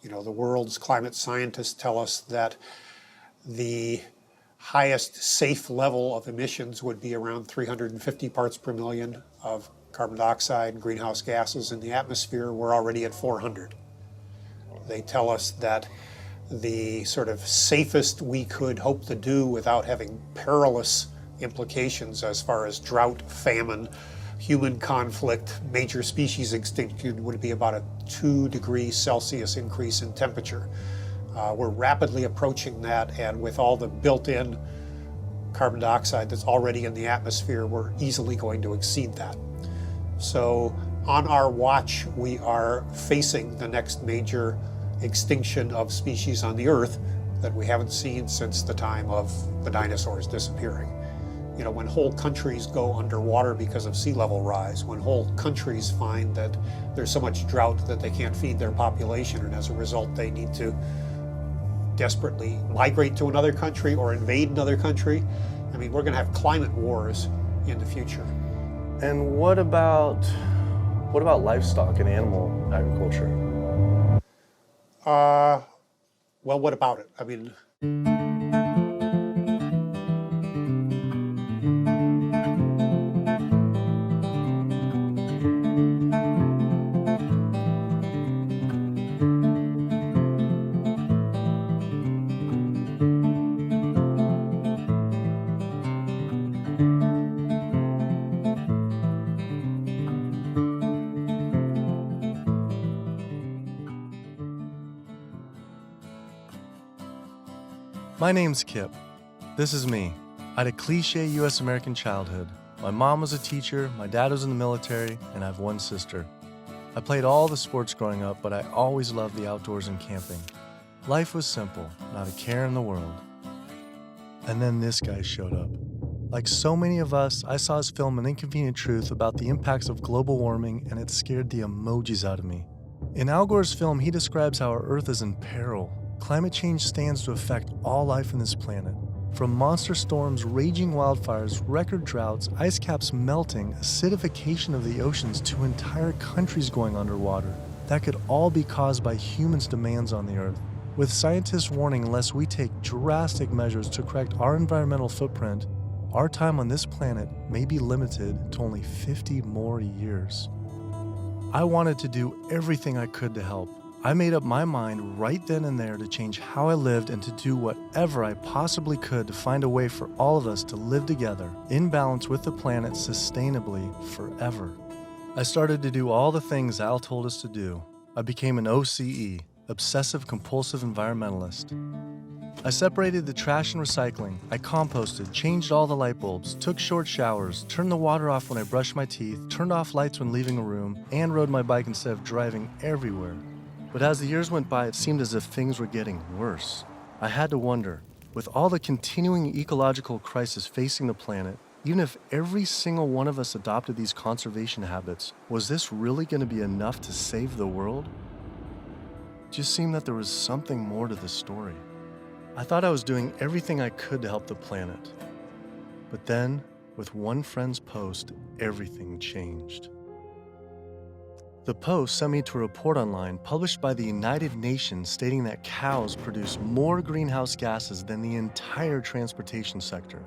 The world's climate scientists tell us that the highest safe level of emissions would be around 350 parts per million of carbon dioxide and greenhouse gases in the atmosphere. We're already at 400. They tell us that the sort of safest we could hope to do without having perilous implications as far as drought, famine, human conflict, major species extinction would be about a 2 degrees Celsius increase in temperature. We're rapidly approaching that, and with all the built-in carbon dioxide that's already in the atmosphere, we're easily going to exceed that. So on our watch, we are facing the next major extinction of species on the Earth that we haven't seen since the time of the dinosaurs disappearing. When whole countries go underwater because of sea level rise, when whole countries find that there's so much drought that they can't feed their population, and as a result they need to desperately migrate to another country or invade another country, we're going to have climate wars in the future. And what about livestock and animal agriculture? Well, what about it? My name's Kip. This is me. I had a cliche U.S. American childhood. My mom was a teacher, my dad was in the military, and I have one sister. I played all the sports growing up, but I always loved the outdoors and camping. Life was simple, not a care in the world. And then this guy showed up. Like so many of us, I saw his film An Inconvenient Truth about the impacts of global warming, and it scared the emojis out of me. In Al Gore's film, he describes how our Earth is in peril. Climate change stands to affect all life on this planet. From monster storms, raging wildfires, record droughts, ice caps melting, acidification of the oceans, to entire countries going underwater. That could all be caused by humans' demands on the Earth. With scientists warning unless we take drastic measures to correct our environmental footprint, our time on this planet may be limited to only 50 more years. I wanted to do everything I could to help. I made up my mind right then and there to change how I lived and to do whatever I possibly could to find a way for all of us to live together, in balance with the planet sustainably forever. I started to do all the things Al told us to do. I became an OCE, Obsessive Compulsive Environmentalist. I separated the trash and recycling. I composted, changed all the light bulbs, took short showers, turned the water off when I brushed my teeth, turned off lights when leaving a room, and rode my bike instead of driving everywhere. But as the years went by, it seemed as if things were getting worse. I had to wonder, with all the continuing ecological crisis facing the planet, even if every single one of us adopted these conservation habits, was this really going to be enough to save the world? It just seemed that there was something more to the story. I thought I was doing everything I could to help the planet. But then, with one friend's post, everything changed. The post sent me to a report online published by the United Nations stating that cows produce more greenhouse gases than the entire transportation sector.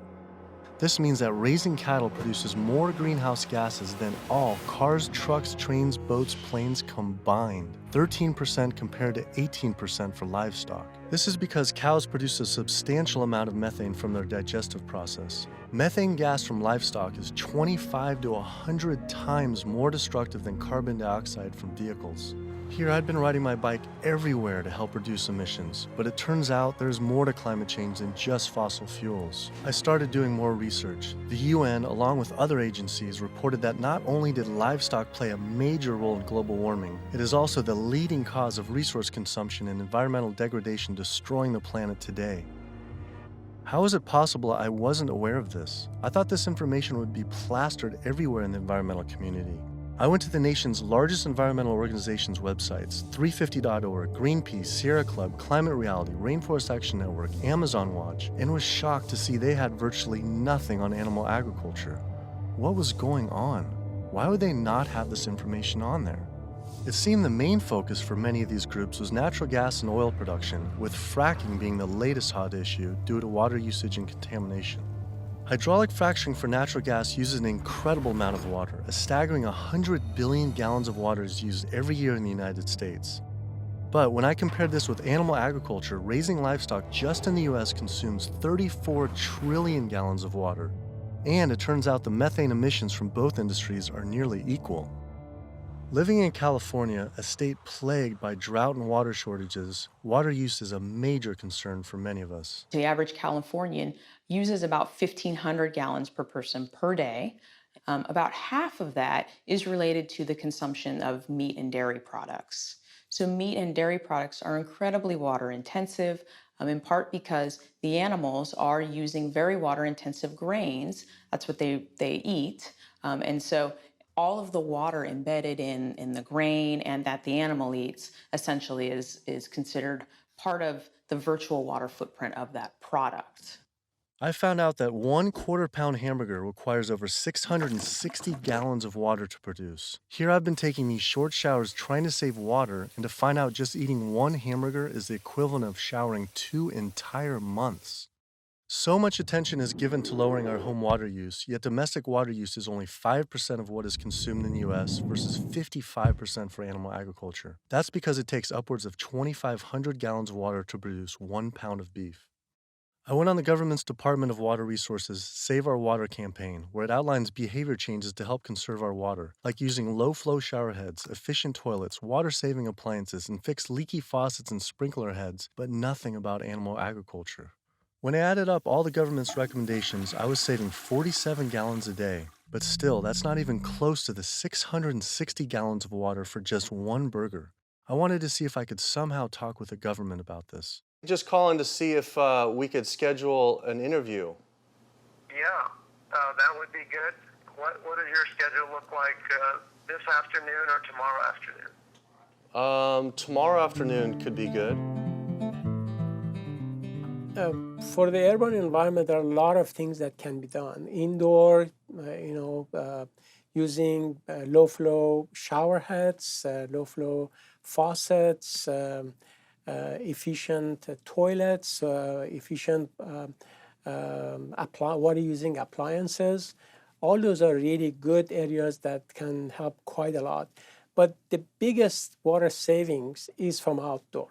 This means that raising cattle produces more greenhouse gases than all cars, trucks, trains, boats, planes combined, 13% compared to 18% for livestock. This is because cows produce a substantial amount of methane from their digestive process. Methane gas from livestock is 25 to 100 times more destructive than carbon dioxide from vehicles. Here, I'd been riding my bike everywhere to help reduce emissions, but it turns out there's more to climate change than just fossil fuels. I started doing more research. The UN, along with other agencies, reported that not only did livestock play a major role in global warming, it is also the leading cause of resource consumption and environmental degradation destroying the planet today. How is it possible I wasn't aware of this? I thought this information would be plastered everywhere in the environmental community. I went to the nation's largest environmental organizations' websites, 350.org, Greenpeace, Sierra Club, Climate Reality, Rainforest Action Network, Amazon Watch, and was shocked to see they had virtually nothing on animal agriculture. What was going on? Why would they not have this information on there? It seemed the main focus for many of these groups was natural gas and oil production, with fracking being the latest hot issue due to water usage and contamination. Hydraulic fracturing for natural gas uses an incredible amount of water. A staggering 100 billion gallons of water is used every year in the United States. But when I compared this with animal agriculture, raising livestock just in the US consumes 34 trillion gallons of water. And it turns out the methane emissions from both industries are nearly equal. Living in California, a state plagued by drought and water shortages, water use is a major concern for many of us. The average Californian uses about 1,500 gallons per person per day. About half of that is related to the consumption of meat and dairy products. So meat and dairy products are incredibly water intensive, in part because the animals are using very water intensive grains. That's what they eat. And so all of the water embedded in the grain and that the animal eats essentially is considered part of the virtual water footprint of that product. I found out that 1/4 pound hamburger requires over 660 gallons of water to produce. Here I've been taking these short showers trying to save water, and to find out just eating one hamburger is the equivalent of showering 2 entire months. So much attention is given to lowering our home water use, yet domestic water use is only 5% of what is consumed in the US versus 55% for animal agriculture. That's because it takes upwards of 2,500 gallons of water to produce 1 pound of beef. I went on the government's Department of Water Resources Save Our Water campaign, where it outlines behavior changes to help conserve our water, like using low-flow shower heads, efficient toilets, water-saving appliances, and fix leaky faucets and sprinkler heads, but nothing about animal agriculture. When I added up all the government's recommendations, I was saving 47 gallons a day. But still, that's not even close to the 660 gallons of water for just one burger. I wanted to see if I could somehow talk with the government about this. Just calling to see if we could schedule an interview. Yeah, that would be good. What does your schedule look like this afternoon or tomorrow afternoon? Tomorrow afternoon could be good. For the urban environment, there are a lot of things that can be done. Indoor, using low-flow shower heads, low-flow faucets, efficient toilets, efficient water using appliances. All those are really good areas that can help quite a lot. But the biggest water savings is from outdoor.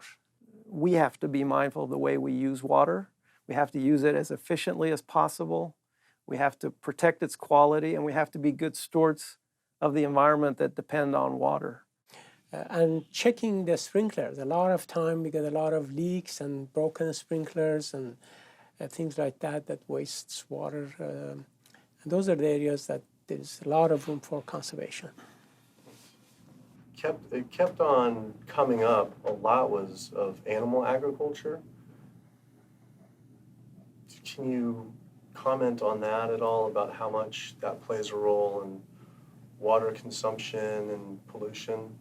We have to be mindful of the way we use water. We have to use it as efficiently as possible. We have to protect its quality, and we have to be good stewards of the environment that depend on water. And checking the sprinklers. A lot of time we get a lot of leaks and broken sprinklers and things like that wastes water. And those are the areas that there's a lot of room for conservation. It kept on coming up. A lot was of animal agriculture. Can you comment on that at all, about how much that plays a role in water consumption and pollution?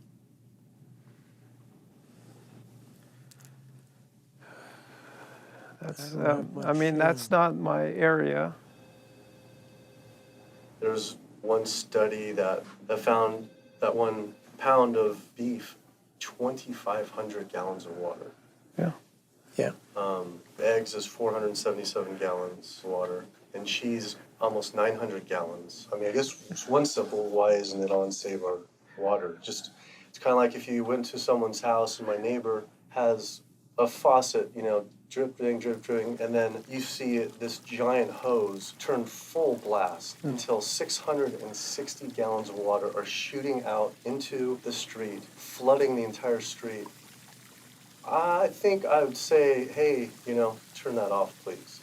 That's not my area. There's one study that found that 1 pound of beef, 2,500 gallons of water. Yeah. Yeah. Eggs is 477 gallons of water, and cheese almost 900 gallons. I mean, I guess it's one simple, why isn't it on Save Our Water? Just, it's kind of like if you went to someone's house and my neighbor has a faucet, dripping, and then you see this giant hose turn full blast until 660 gallons of water are shooting out into the street, flooding the entire street. I think I would say, hey, turn that off, please.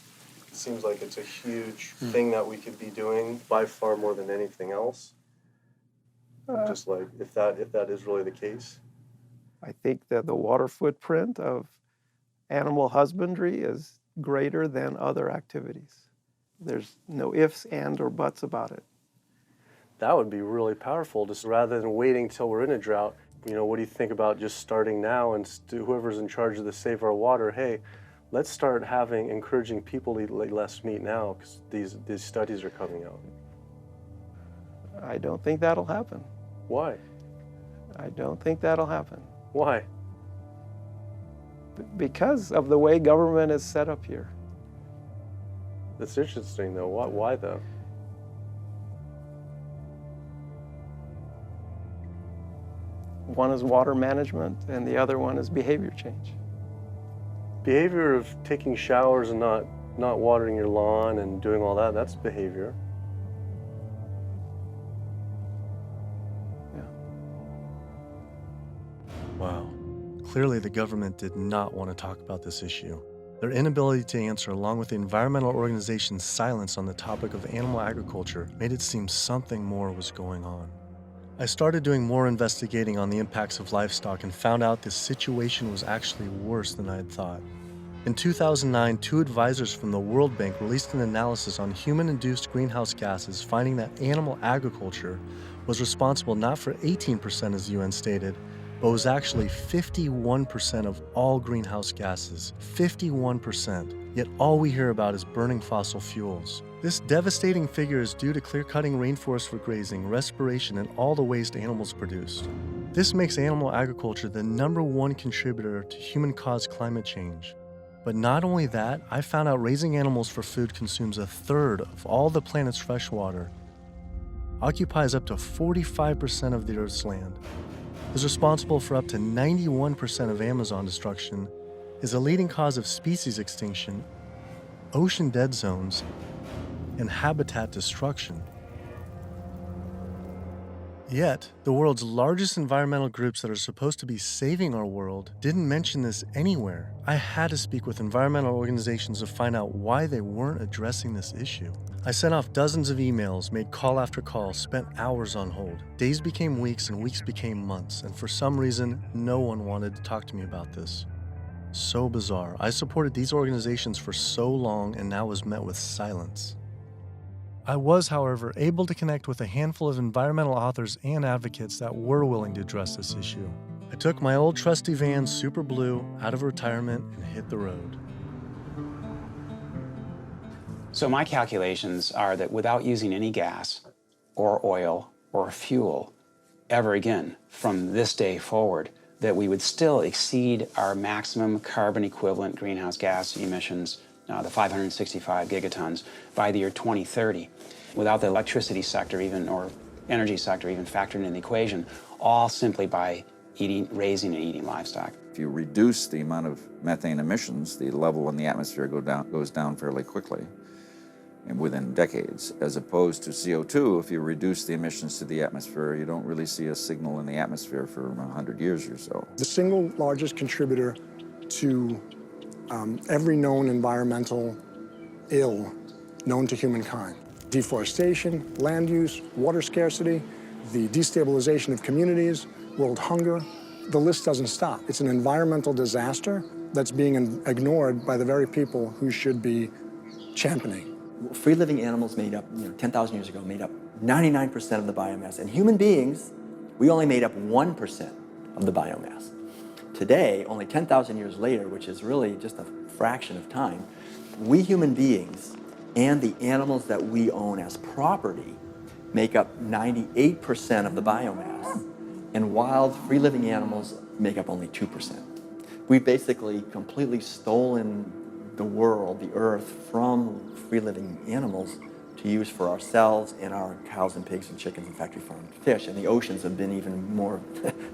It seems like it's a huge thing that we could be doing by far more than anything else. Just like, if that is really the case. I think that the water footprint of animal husbandry is greater than other activities. There's no ifs, and, or buts about it. That would be really powerful, just rather than waiting till we're in a drought. What do you think about just starting now, and whoever's in charge of the Save Our Water, hey, let's start encouraging people to eat less meat now, because these studies are coming out. I don't think that'll happen. Why? I don't think that'll happen. Why? Because of the way government is set up here. That's interesting, though. Why though? One is water management, and the other one is behavior change. Behavior of taking showers and not watering your lawn and doing all that, that's behavior. Yeah. Wow. Clearly, the government did not want to talk about this issue. Their inability to answer, along with the environmental organization's silence on the topic of animal agriculture, made it seem something more was going on. I started doing more investigating on the impacts of livestock and found out the situation was actually worse than I had thought. In 2009, 2 advisors from the World Bank released an analysis on human-induced greenhouse gases, finding that animal agriculture was responsible not for 18%, as the UN stated, but was actually 51% of all greenhouse gases. 51%. Yet all we hear about is burning fossil fuels. This devastating figure is due to clear-cutting rainforests for grazing, respiration, and all the waste animals produce. This makes animal agriculture the #1 contributor to human-caused climate change. But not only that, I found out raising animals for food consumes 1/3 of all the planet's fresh water, occupies up to 45% of the Earth's land, is responsible for up to 91% of Amazon destruction, is a leading cause of species extinction, ocean dead zones, and habitat destruction. Yet, the world's largest environmental groups that are supposed to be saving our world didn't mention this anywhere. I had to speak with environmental organizations to find out why they weren't addressing this issue. I sent off dozens of emails, made call after call, spent hours on hold. Days became weeks and weeks became months, and for some reason, no one wanted to talk to me about this. So bizarre. I supported these organizations for so long and now was met with silence. I was, however, able to connect with a handful of environmental authors and advocates that were willing to address this issue. I took my old trusty van, Super Blue, out of retirement and hit the road. So my calculations are that without using any gas or oil or fuel ever again from this day forward, that we would still exceed our maximum carbon equivalent greenhouse gas emissions, the 565 gigatons, by the year 2030, without the electricity sector even, or energy sector even factored in the equation, all simply by raising and eating livestock. If you reduce the amount of methane emissions, the level in the atmosphere goes down fairly quickly and within decades, as opposed to CO2. If you reduce the emissions to the atmosphere, you don't really see a signal in the atmosphere for 100 years or so. The single largest contributor to every known environmental ill known to humankind: deforestation, land use, water scarcity, the destabilization of communities, world hunger. The list doesn't stop. It's an environmental disaster that's being ignored by the very people who should be championing. Free-living animals made up, 10,000 years ago, made up 99% of the biomass. And human beings, we only made up 1% of the biomass. Today, only 10,000 years later, which is really just a fraction of time, we human beings and the animals that we own as property make up 98% of the biomass, and wild free-living animals make up only 2%. We've basically completely stolen the world, the earth, from free-living animals to use for ourselves and our cows and pigs and chickens and factory farmed fish, and the oceans have been even more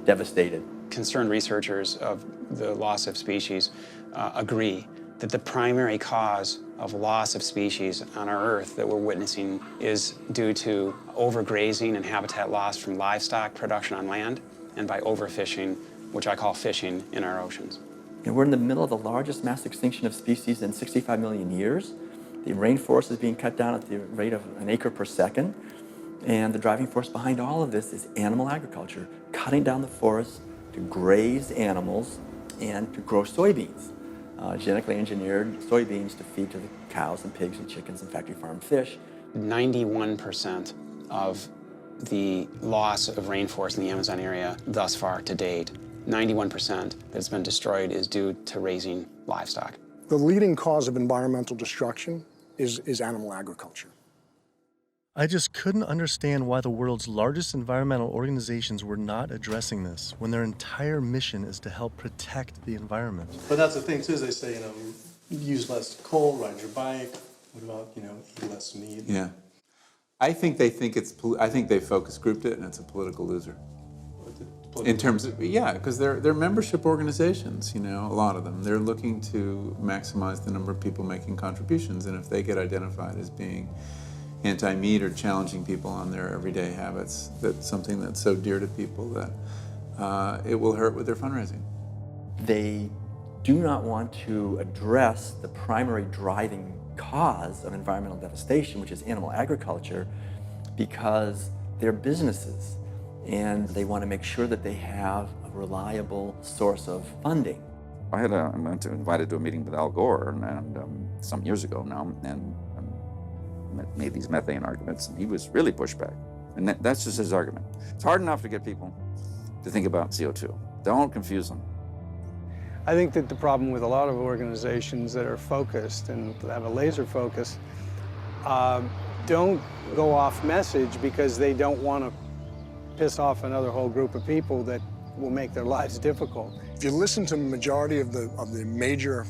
devastated. Concerned researchers of the loss of species agree that the primary cause of loss of species on our Earth that we're witnessing is due to overgrazing and habitat loss from livestock production on land, and by overfishing, which I call fishing, in our oceans. And we're in the middle of the largest mass extinction of species in 65 million years. The rainforest is being cut down at the rate of an acre per second. And the driving force behind all of this is animal agriculture, cutting down the forest to graze animals and to grow soybeans, genetically engineered soybeans to feed to the cows and pigs and chickens and factory farmed fish. 91% of the loss of rainforest in the Amazon area thus far to date, 91% that's been destroyed, is due to raising livestock. The leading cause of environmental destruction is animal agriculture. I just couldn't understand why the world's largest environmental organizations were not addressing this when their entire mission is to help protect the environment. But that's the thing too, is they say, use less coal, ride your bike. What about, eat less meat? Yeah. I think they focus grouped it and it's a political loser. In terms of, because they're membership organizations, a lot of them. They're looking to maximize the number of people making contributions, and if they get identified as being anti-meat or challenging people on their everyday habits, that's something that's so dear to people that it will hurt with their fundraising. They do not want to address the primary driving cause of environmental devastation, which is animal agriculture, because they're businesses and they want to make sure that they have a reliable source of funding. I went invited to a meeting with Al Gore and some years ago now, and made these methane arguments, and he was really pushed back. And that's just his argument. It's hard enough to get people to think about CO2. Don't confuse them. I think that the problem with a lot of organizations that are focused and have a laser focus don't go off message because they don't want to piss off another whole group of people that will make their lives difficult. If you listen to the majority of the major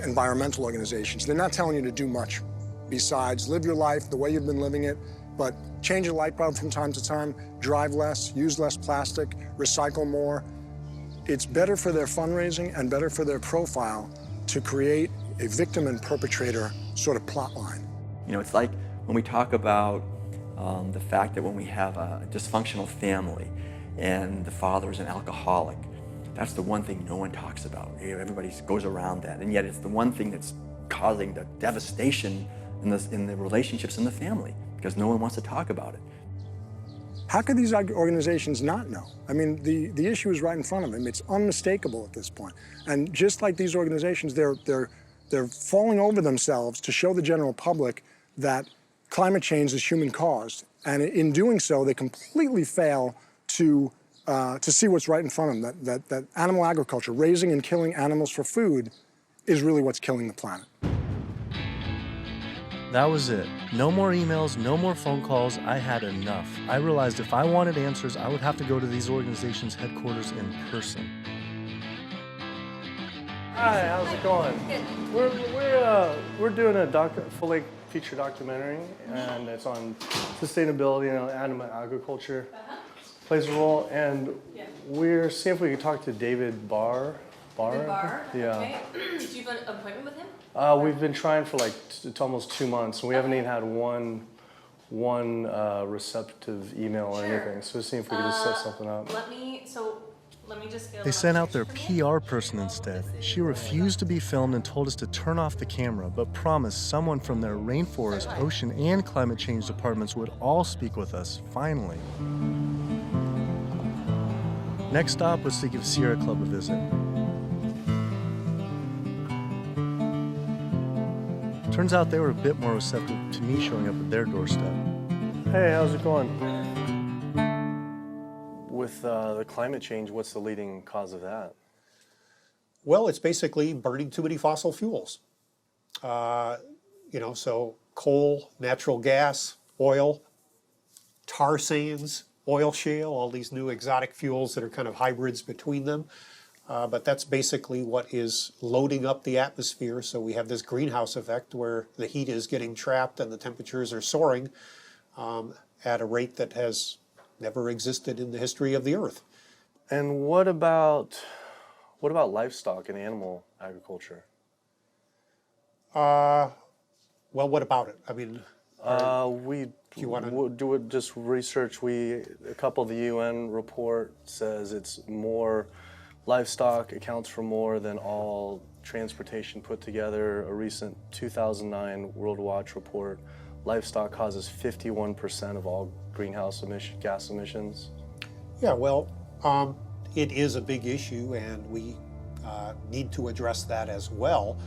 environmental organizations, they're not telling you to do much besides live your life the way you've been living it, but change your light bulb from time to time, drive less, use less plastic, recycle more. It's better for their fundraising and better for their profile to create a victim and perpetrator sort of plot line. It's like when we talk about the fact that when we have a dysfunctional family and the father is an alcoholic, that's the one thing no one talks about. Everybody goes around that, and yet it's the one thing that's causing the devastation in the relationships in the family, because no one wants to talk about it. How could these organizations not know? I mean, the issue is right in front of them. It's unmistakable at this point. And just like these organizations, they're falling over themselves to show the general public that climate change is human-caused. And in doing so, they completely fail to see what's right in front of them, that animal agriculture, raising and killing animals for food, is really what's killing the planet. That was it. No more emails, no more phone calls. I had enough. I realized if I wanted answers, I would have to go to these organizations' headquarters in person. Hi, how's it going? We're doing a full-length feature documentary, and it's on sustainability and animal agriculture plays a role. And we're seeing if we can talk to David Barr. David Barr? Yeah. Okay. Do you have an appointment with him? We've been trying for it's almost 2 months, and we haven't even had one receptive email or anything. So we're seeing if we can just set something up. Let me just get They sent out their PR person instead. She refused to be filmed and told us to turn off the camera, but promised someone from their rainforest, ocean, and climate change departments would all speak with us, finally. Next stop was to give Sierra Club a visit. Turns out they were a bit more receptive to me showing up at their doorstep. Hey, how's it going? With the climate change, what's the leading cause of that? Well, it's basically burning too many fossil fuels. So coal, natural gas, oil, tar sands, oil shale, all these new exotic fuels that are kind of hybrids between them. But that's basically what is loading up the atmosphere. So we have this greenhouse effect where the heat is getting trapped and the temperatures are soaring at a rate that has never existed in the history of the Earth. And what about livestock and animal agriculture? Well, what about it? I mean, we do it just research. A couple of the UN report says it's more. Livestock accounts for more than all transportation put together. A recent 2009 World Watch report, livestock causes 51% of all greenhouse gas emissions. Yeah, well, it is a big issue, and we need to address that as well.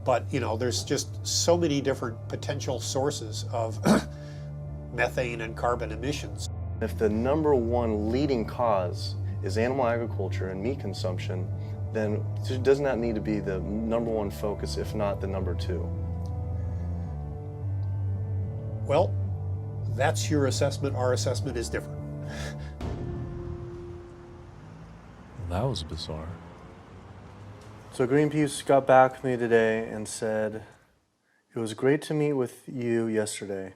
But, there's just so many different potential sources of methane and carbon emissions. If the number one leading cause is animal agriculture and meat consumption, then doesn't that need to be the number one focus, if not the number two? Well, That's your assessment. Our assessment is different. That was bizarre. So Greenpeace got back with me today and said, "It was great to meet with you yesterday.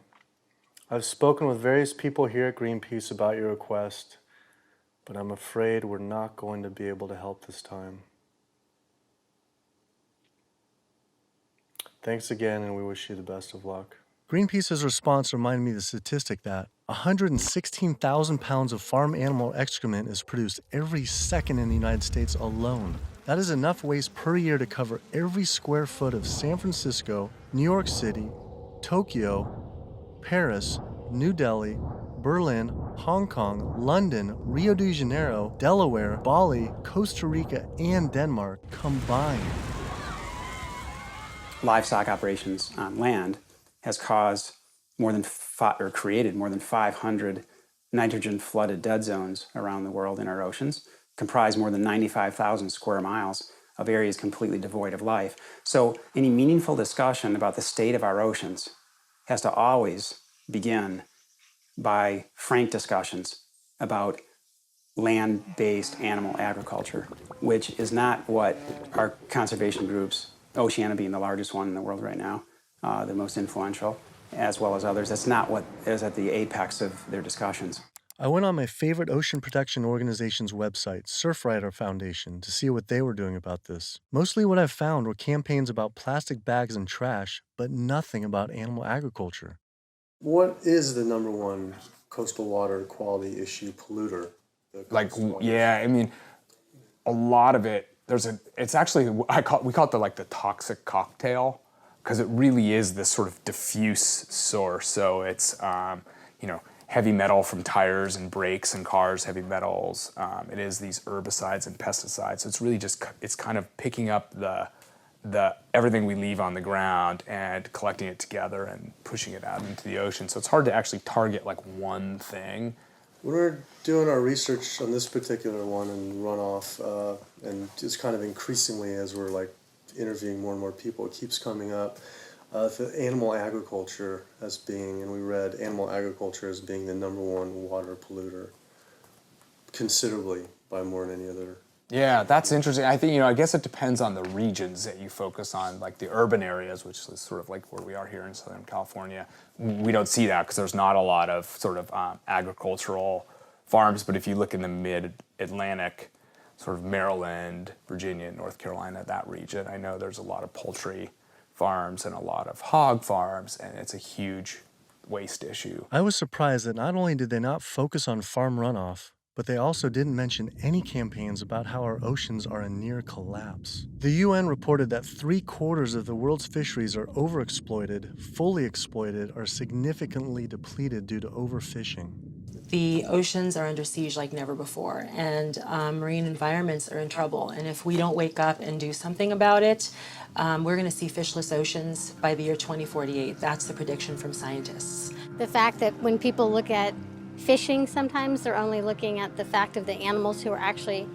I've spoken with various people here at Greenpeace about your request, but I'm afraid we're not going to be able to help this time. Thanks again, and we wish you the best of luck." Greenpeace's response reminded me of the statistic that 116,000 pounds of farm animal excrement is produced every second in the United States alone. That is enough waste per year to cover every square foot of San Francisco, New York City, Tokyo, Paris, New Delhi, Berlin, Hong Kong, London, Rio de Janeiro, Delaware, Bali, Costa Rica, and Denmark combined. Livestock operations on land has caused created more than 500 nitrogen-flooded dead zones around the world in our oceans, comprise more than 95,000 square miles of areas completely devoid of life. So any meaningful discussion about the state of our oceans has to always begin by frank discussions about land-based animal agriculture, which is not what our conservation groups, Oceana being the largest one in the world right now, the most influential, as well as others, that's not what is at the apex of their discussions. I went on my favorite ocean protection organization's website, Surfrider Foundation, to see what they were doing about this. Mostly what I found were campaigns about plastic bags and trash, but nothing about animal agriculture. What is the number one coastal water quality issue polluter? I mean, a lot of it, it's actually, we call it the toxic cocktail, because it really is this sort of diffuse source. So it's, heavy metal from tires and brakes and cars, heavy metals. It is these herbicides and pesticides. So it's really it's kind of picking up the everything we leave on the ground and collecting it together and pushing it out into the ocean. So it's hard to actually target one thing. When we're doing our research on this particular one and runoff, and just kind of increasingly as we're interviewing more and more people, it keeps coming up. The animal agriculture as being, and we read animal agriculture as being the number one water polluter, considerably by more than any other. Yeah, that's interesting. I think, I guess it depends on the regions that you focus on, like the urban areas, which is sort of like where we are here in Southern California. We don't see that because there's not a lot of sort of agricultural farms, but if you look in the mid-Atlantic, sort of Maryland, Virginia, North Carolina, that region, I know there's a lot of poultry farms and a lot of hog farms, and it's a huge waste issue. I was surprised that not only did they not focus on farm runoff, but they also didn't mention any campaigns about how our oceans are in near collapse. The UN reported that 3/4 of the world's fisheries are overexploited, fully exploited, or significantly depleted due to overfishing. The oceans are under siege like never before, and marine environments are in trouble. And if we don't wake up and do something about it, we're going to see fishless oceans by the year 2048. That's the prediction from scientists. The fact that when people look at fishing, sometimes they're only looking at the fact of the animals who are actually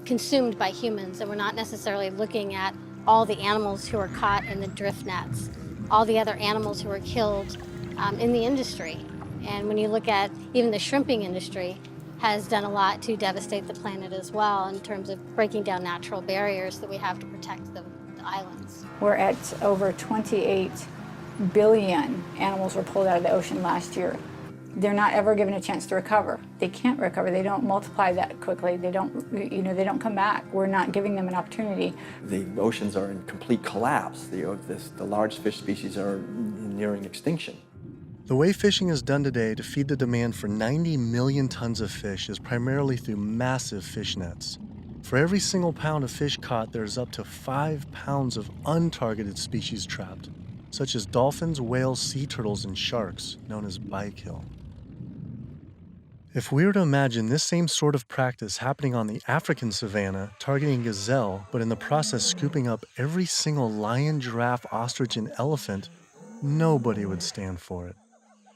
consumed by humans, and we're not necessarily looking at all the animals who are caught in the drift nets, all the other animals who are killed in the industry. And when you look at even the shrimping industry has done a lot to devastate the planet as well in terms of breaking down natural barriers that we have to protect the islands. We're at over 28 billion animals were pulled out of the ocean last year. They're not ever given a chance to recover. They can't recover. They don't multiply that quickly. They don't, they don't come back. We're not giving them an opportunity. The oceans are in complete collapse. The large fish species are nearing extinction. The way fishing is done today to feed the demand for 90 million tons of fish is primarily through massive fish nets. For every single pound of fish caught, there's up to 5 pounds of untargeted species trapped, such as dolphins, whales, sea turtles, and sharks, known as bykill. If we were to imagine this same sort of practice happening on the African savanna, targeting gazelle, but in the process scooping up every single lion, giraffe, ostrich, and elephant, nobody would stand for it.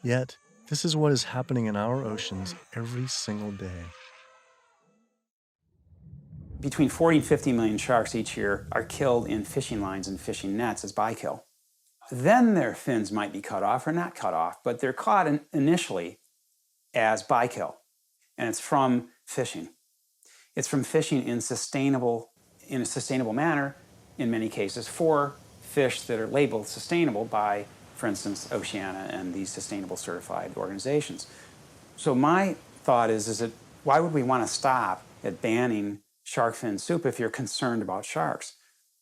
Yet, this is what is happening in our oceans every single day. Between 40 and 50 million sharks each year are killed in fishing lines and fishing nets as bykill. then their fins might be cut off or not cut off, but they're caught initially as bykill, and it's from fishing. It's from fishing in a sustainable manner, in many cases, for fish that are labeled sustainable by, for instance, Oceana and these sustainable certified organizations. So my thought is that why would we want to stop at banning shark fin soup if you're concerned about sharks,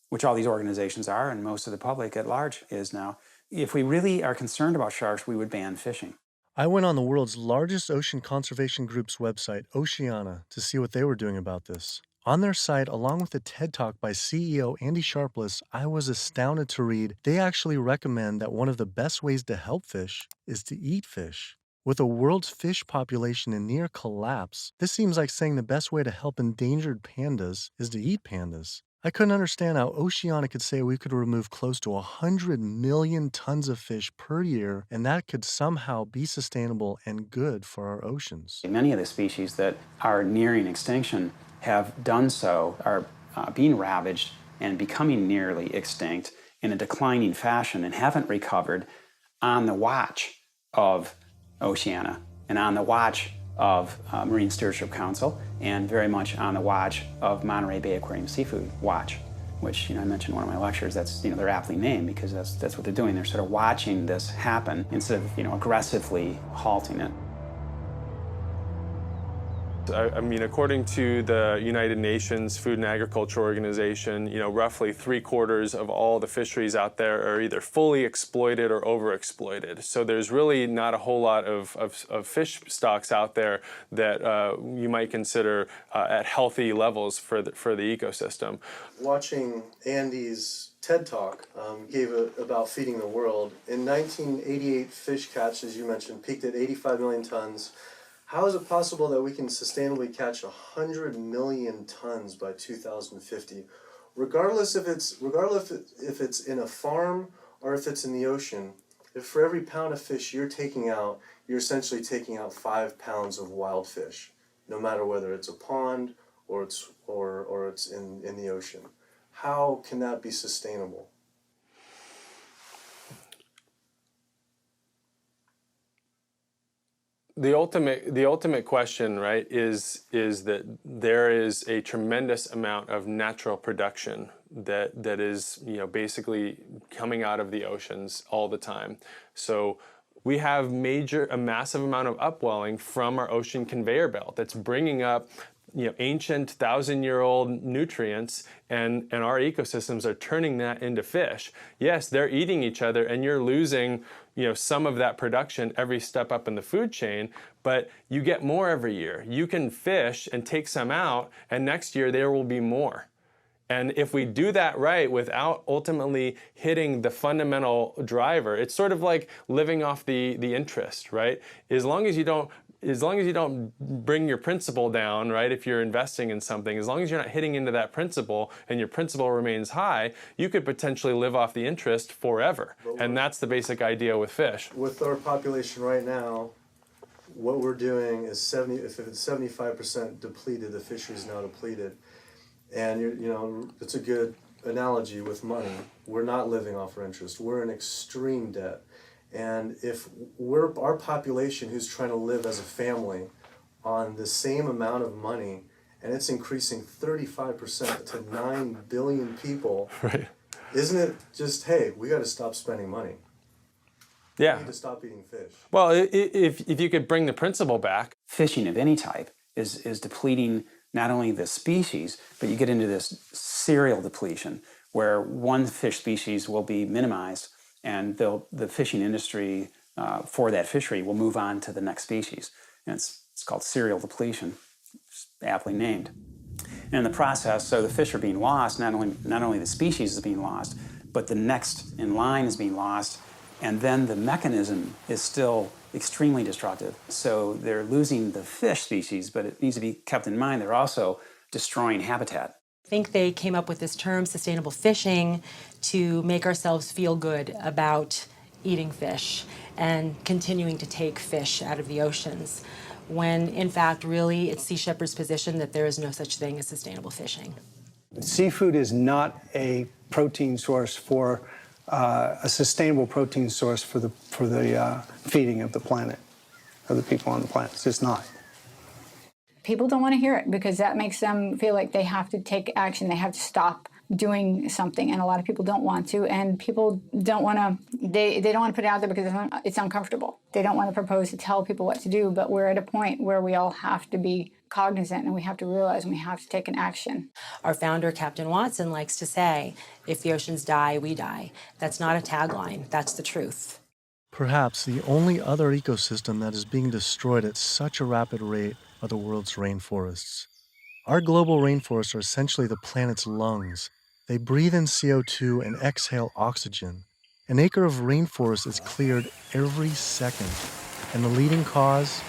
which all these organizations are, and most of the public at large is now. If we really are concerned about sharks, we would ban fishing. I went on the world's largest ocean conservation group's website, Oceana, to see what they were doing about this. On their site, along with a TED Talk by CEO Andy Sharpless, I was astounded to read they actually recommend that one of the best ways to help fish is to eat fish. With the world's fish population in near collapse, this seems like saying the best way to help endangered pandas is to eat pandas. I couldn't understand how Oceana could say we could remove close to 100 million tons of fish per year, and that could somehow be sustainable and good for our oceans. Many of the species that are nearing extinction have done so, are being ravaged and becoming nearly extinct in a declining fashion and haven't recovered on the watch of Oceana and on the watch of Marine Stewardship Council, and very much on the watch of Monterey Bay Aquarium Seafood Watch, which I mentioned in one of my lectures. That's they're aptly named because that's what they're doing. They're sort of watching this happen instead of aggressively halting it. I mean, according to the United Nations Food and Agriculture Organization, roughly 3/4 of all the fisheries out there are either fully exploited or overexploited. So there's really not a whole lot of fish stocks out there that you might consider at healthy levels for the ecosystem. Watching Andy's TED Talk gave about feeding the world. In 1988, fish catch, as you mentioned, peaked at 85 million tons. How is it possible that we can sustainably catch 100 million tons by 2050, regardless if it's in a farm or if it's in the ocean? If for every pound of fish you're taking out, you're essentially taking out 5 pounds of wild fish, no matter whether it's a pond or it's in the ocean. How can that be sustainable? The ultimate question, right, is that there is a tremendous amount of natural production that is basically coming out of the oceans all the time. So we have a massive amount of upwelling from our ocean conveyor belt that's bringing up ancient 1,000-year-old nutrients, and our ecosystems are turning that into fish. Yes, they're eating each other, and you're losing some of that production every step up in the food chain, but you get more every year. You can fish and take some out, and next year there will be more. And if we do that right without ultimately hitting the fundamental driver, it's sort of like living off the interest, right? As long as you don't bring your principal down, right, if you're investing in something, as long as you're not hitting into that principal and your principal remains high, you could potentially live off the interest forever. And that's the basic idea with fish. With our population right now, what we're doing is if it's 75% depleted, the fishery is now depleted. And it's a good analogy with money. We're not living off our interest. We're in extreme debt. And if our population who's trying to live as a family on the same amount of money, and it's increasing 35% to 9 billion people, right? Isn't it just, hey, we got to stop spending money? Yeah. We need to stop eating fish. Well, if you could bring the principle back. Fishing of any type is depleting not only the species, but you get into this serial depletion where one fish species will be minimized, and the fishing industry for that fishery will move on to the next species. And it's called serial depletion, aptly named. And in the process, so the fish are being lost, not only the species is being lost, but the next in line is being lost, and then the mechanism is still extremely destructive. So they're losing the fish species, but it needs to be kept in mind they're also destroying habitat. I think they came up with this term, sustainable fishing, to make ourselves feel good about eating fish and continuing to take fish out of the oceans, when in fact, really, it's Sea Shepherd's position that there is no such thing as sustainable fishing. Seafood is not a protein source for a sustainable protein source for the feeding of the planet, of the people on the planet. It's just not. People don't want to hear it because that makes them feel like they have to take action. They have to stop doing something, and a lot of people don't want to, and people don't want to, they don't want to put it out there because it's uncomfortable. They don't want to propose to tell people what to do, but we're at a point where we all have to be cognizant and we have to realize and we have to take an action. Our founder, Captain Watson, likes to say, if the oceans die, we die. That's not a tagline, that's the truth. Perhaps the only other ecosystem that is being destroyed at such a rapid rate are the world's rainforests. Our global rainforests are essentially the planet's lungs. They breathe in CO2 and exhale oxygen. An acre of rainforest is cleared every second, and the leading cause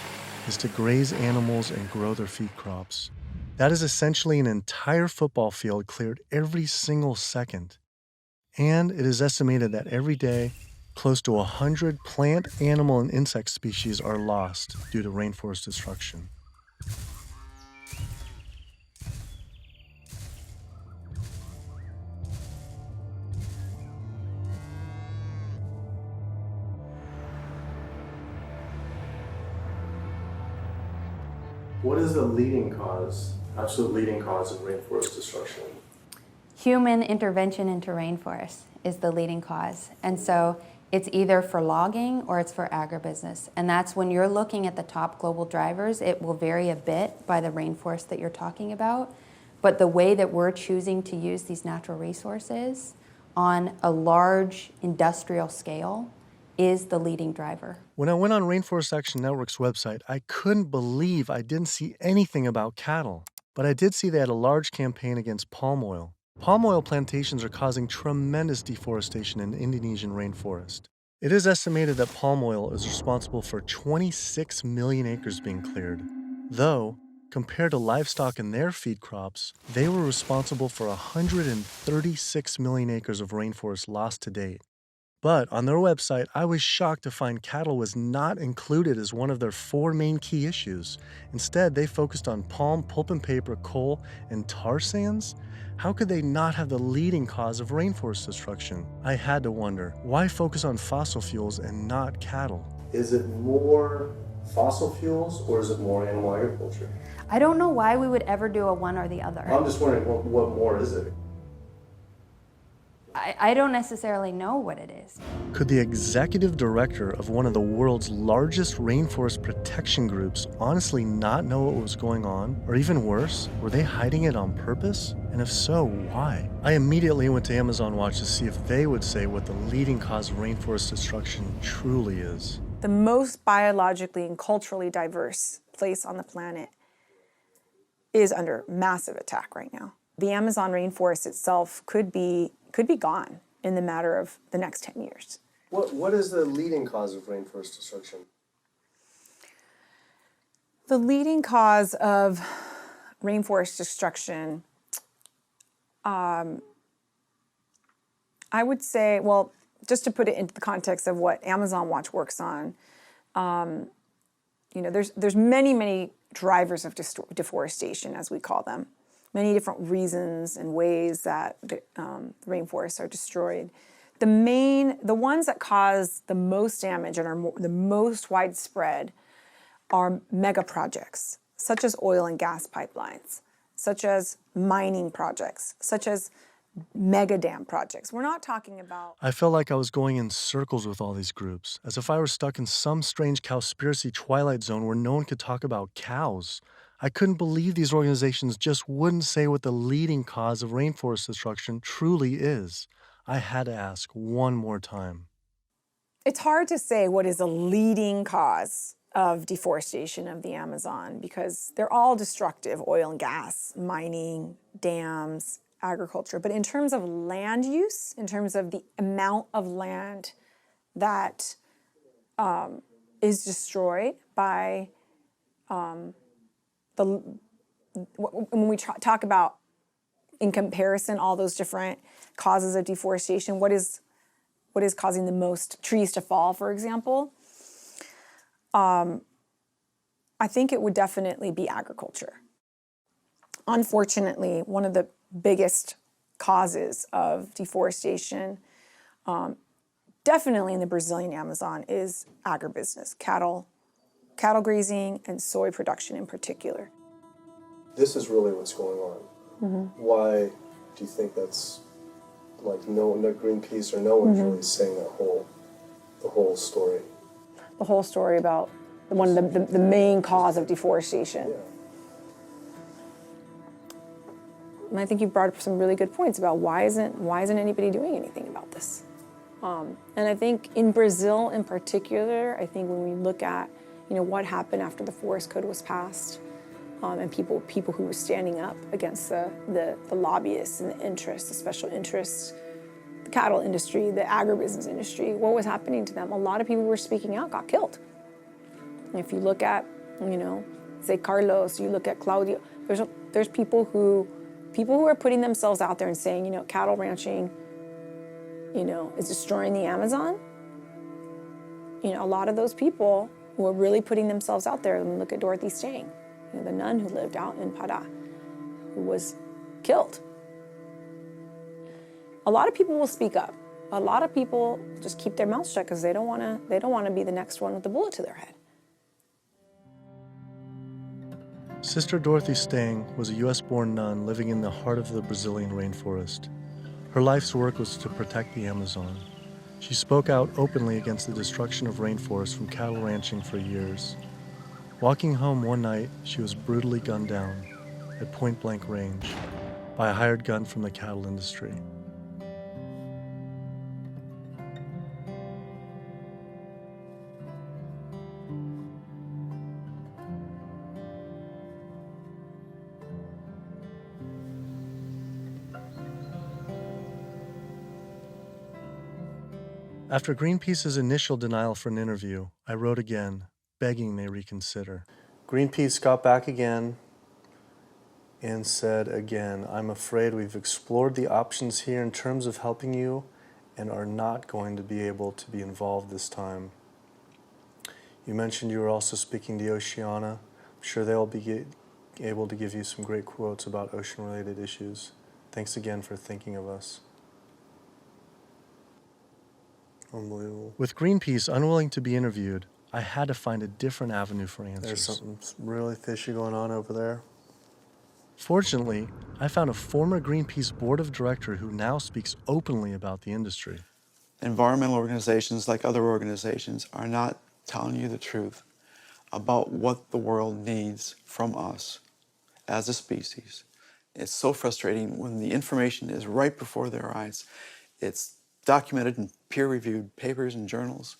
is to graze animals and grow their feed crops. That is essentially an entire football field cleared every single second. And it is estimated that every day, close to 100 plant, animal, and insect species are lost due to rainforest destruction. What is the leading cause, absolute leading cause of rainforest destruction? Human intervention into rainforests is the leading cause. And so it's either for logging or it's for agribusiness. And that's when you're looking at the top global drivers, it will vary a bit by the rainforest that you're talking about. But the way that we're choosing to use these natural resources on a large industrial scale is the leading driver. When I went on Rainforest Action Network's website, I couldn't believe I didn't see anything about cattle. But I did see they had a large campaign against palm oil. Palm oil plantations are causing tremendous deforestation in the Indonesian rainforest. It is estimated that palm oil is responsible for 26 million acres being cleared. Though, compared to livestock and their feed crops, they were responsible for 136 million acres of rainforest lost to date. But on their website, I was shocked to find cattle was not included as one of their 4 main key issues. Instead, they focused on palm, pulp and paper, coal, and tar sands. How could they not have the leading cause of rainforest destruction? I had to wonder, why focus on fossil fuels and not cattle? Is it more fossil fuels or is it more animal agriculture? I don't know why we would ever do a one or the other. I'm just wondering, what more is it? I don't necessarily know what it is. Could the executive director of one of the world's largest rainforest protection groups honestly not know what was going on? Or even worse, were they hiding it on purpose? And if so, why? I immediately went to Amazon Watch to see if they would say what the leading cause of rainforest destruction truly is. The most biologically and culturally diverse place on the planet is under massive attack right now. The Amazon rainforest itself could be gone in the matter of the next 10 years. What is the leading cause of rainforest destruction? The leading cause of rainforest destruction, I would say, well, just to put it into the context of what Amazon Watch works on, there's many drivers of deforestation, as we call them. Many different reasons and ways that the rainforests are destroyed. The ones that cause the most damage and are the most widespread are mega projects, such as oil and gas pipelines, such as mining projects, such as mega dam projects. We're not talking about... I felt like I was going in circles with all these groups, as if I were stuck in some strange Cowspiracy twilight zone where no one could talk about cows. I couldn't believe these organizations just wouldn't say what the leading cause of rainforest destruction truly is. I had to ask one more time. It's hard to say what is the leading cause of deforestation of the Amazon because they're all destructive: oil and gas, mining, dams, agriculture. But in terms of land use, in terms of the amount of land that is destroyed by when we talk about, in comparison, all those different causes of deforestation, what is causing the most trees to fall, for example, I think it would definitely be agriculture. Unfortunately, one of the biggest causes of deforestation Definitely in the Brazilian Amazon is agribusiness, cattle grazing, and soy production in particular. This is really what's going on. Why do you think that's like no Greenpeace or no one's really saying the whole story? The whole story about one of the main cause of deforestation. And I think you brought up some really good points about why isn't anybody doing anything about this? And I think in Brazil in particular, I think when we look at what happened after the Forest Code was passed, and people who were standing up against the lobbyists and the interests, the special interests, the cattle industry, the agribusiness industry, what was happening to them? A lot of people who were speaking out got killed. And if you look at, say Carlos, you look at Claudio, there's people who are putting themselves out there and saying, cattle ranching, is destroying the Amazon. A lot of those people who are really putting themselves out there, and look at Dorothy Stang, the nun who lived out in Pará, who was killed. A lot of people will speak up. A lot of people just keep their mouths shut because they don't want to be the next one with the bullet to their head. Sister Dorothy Stang was a U.S.-born nun living in the heart of the Brazilian rainforest. Her life's work was to protect the Amazon. She spoke out openly against the destruction of rainforests from cattle ranching for years. Walking home one night, she was brutally gunned down at point-blank range by a hired gun from the cattle industry. After Greenpeace's initial denial for an interview, I wrote again, begging they reconsider. Greenpeace got back again and said again, I'm afraid we've explored the options here in terms of helping you and are not going to be able to be involved this time. You mentioned you were also speaking to Oceana. I'm sure they'll be able to give you some great quotes about ocean-related issues. Thanks again for thinking of us. Unbelievable. With Greenpeace unwilling to be interviewed, I had to find a different avenue for answers. There's something really fishy going on over there. Fortunately, I found a former Greenpeace board of director who now speaks openly about the industry. Environmental organizations, like other organizations, are not telling you the truth about what the world needs from us as a species. It's so frustrating when the information is right before their eyes. It's documented in peer-reviewed papers and journals.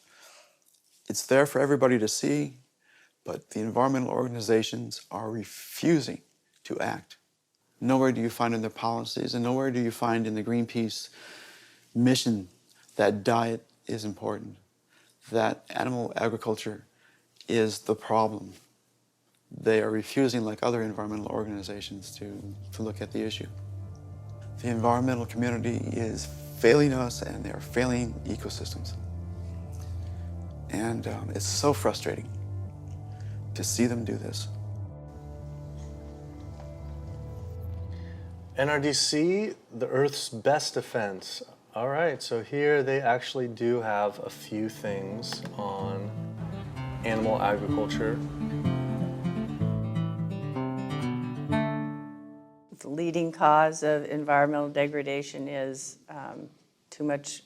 It's there for everybody to see, but the environmental organizations are refusing to act. Nowhere do you find in their policies, and nowhere do you find in the Greenpeace mission that diet is important, that animal agriculture is the problem. They are refusing, like other environmental organizations, to look at the issue. The environmental community is failing us, and they're failing ecosystems. And it's so frustrating to see them do this. NRDC, the Earth's best defense. All right, so here they actually do have a few things on animal agriculture. The leading cause of environmental degradation is too much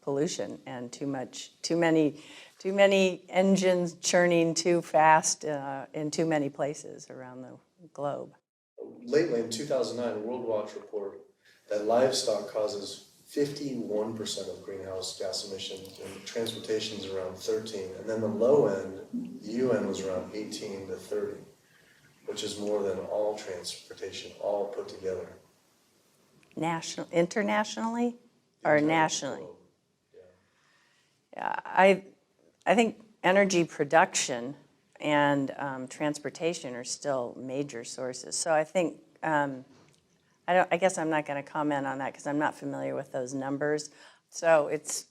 pollution and too many engines churning too fast in too many places around the globe. Lately, in 2009, a World Watch report that livestock causes 51% of greenhouse gas emissions, and transportation is around 13, and then the low end, the UN was around 18 to 30, which is more than all transportation, all put together. Internationally or nationally? Yeah, I think energy production and transportation are still major sources. So I think, I guess I'm not going to comment on that because I'm not familiar with those numbers. So it's,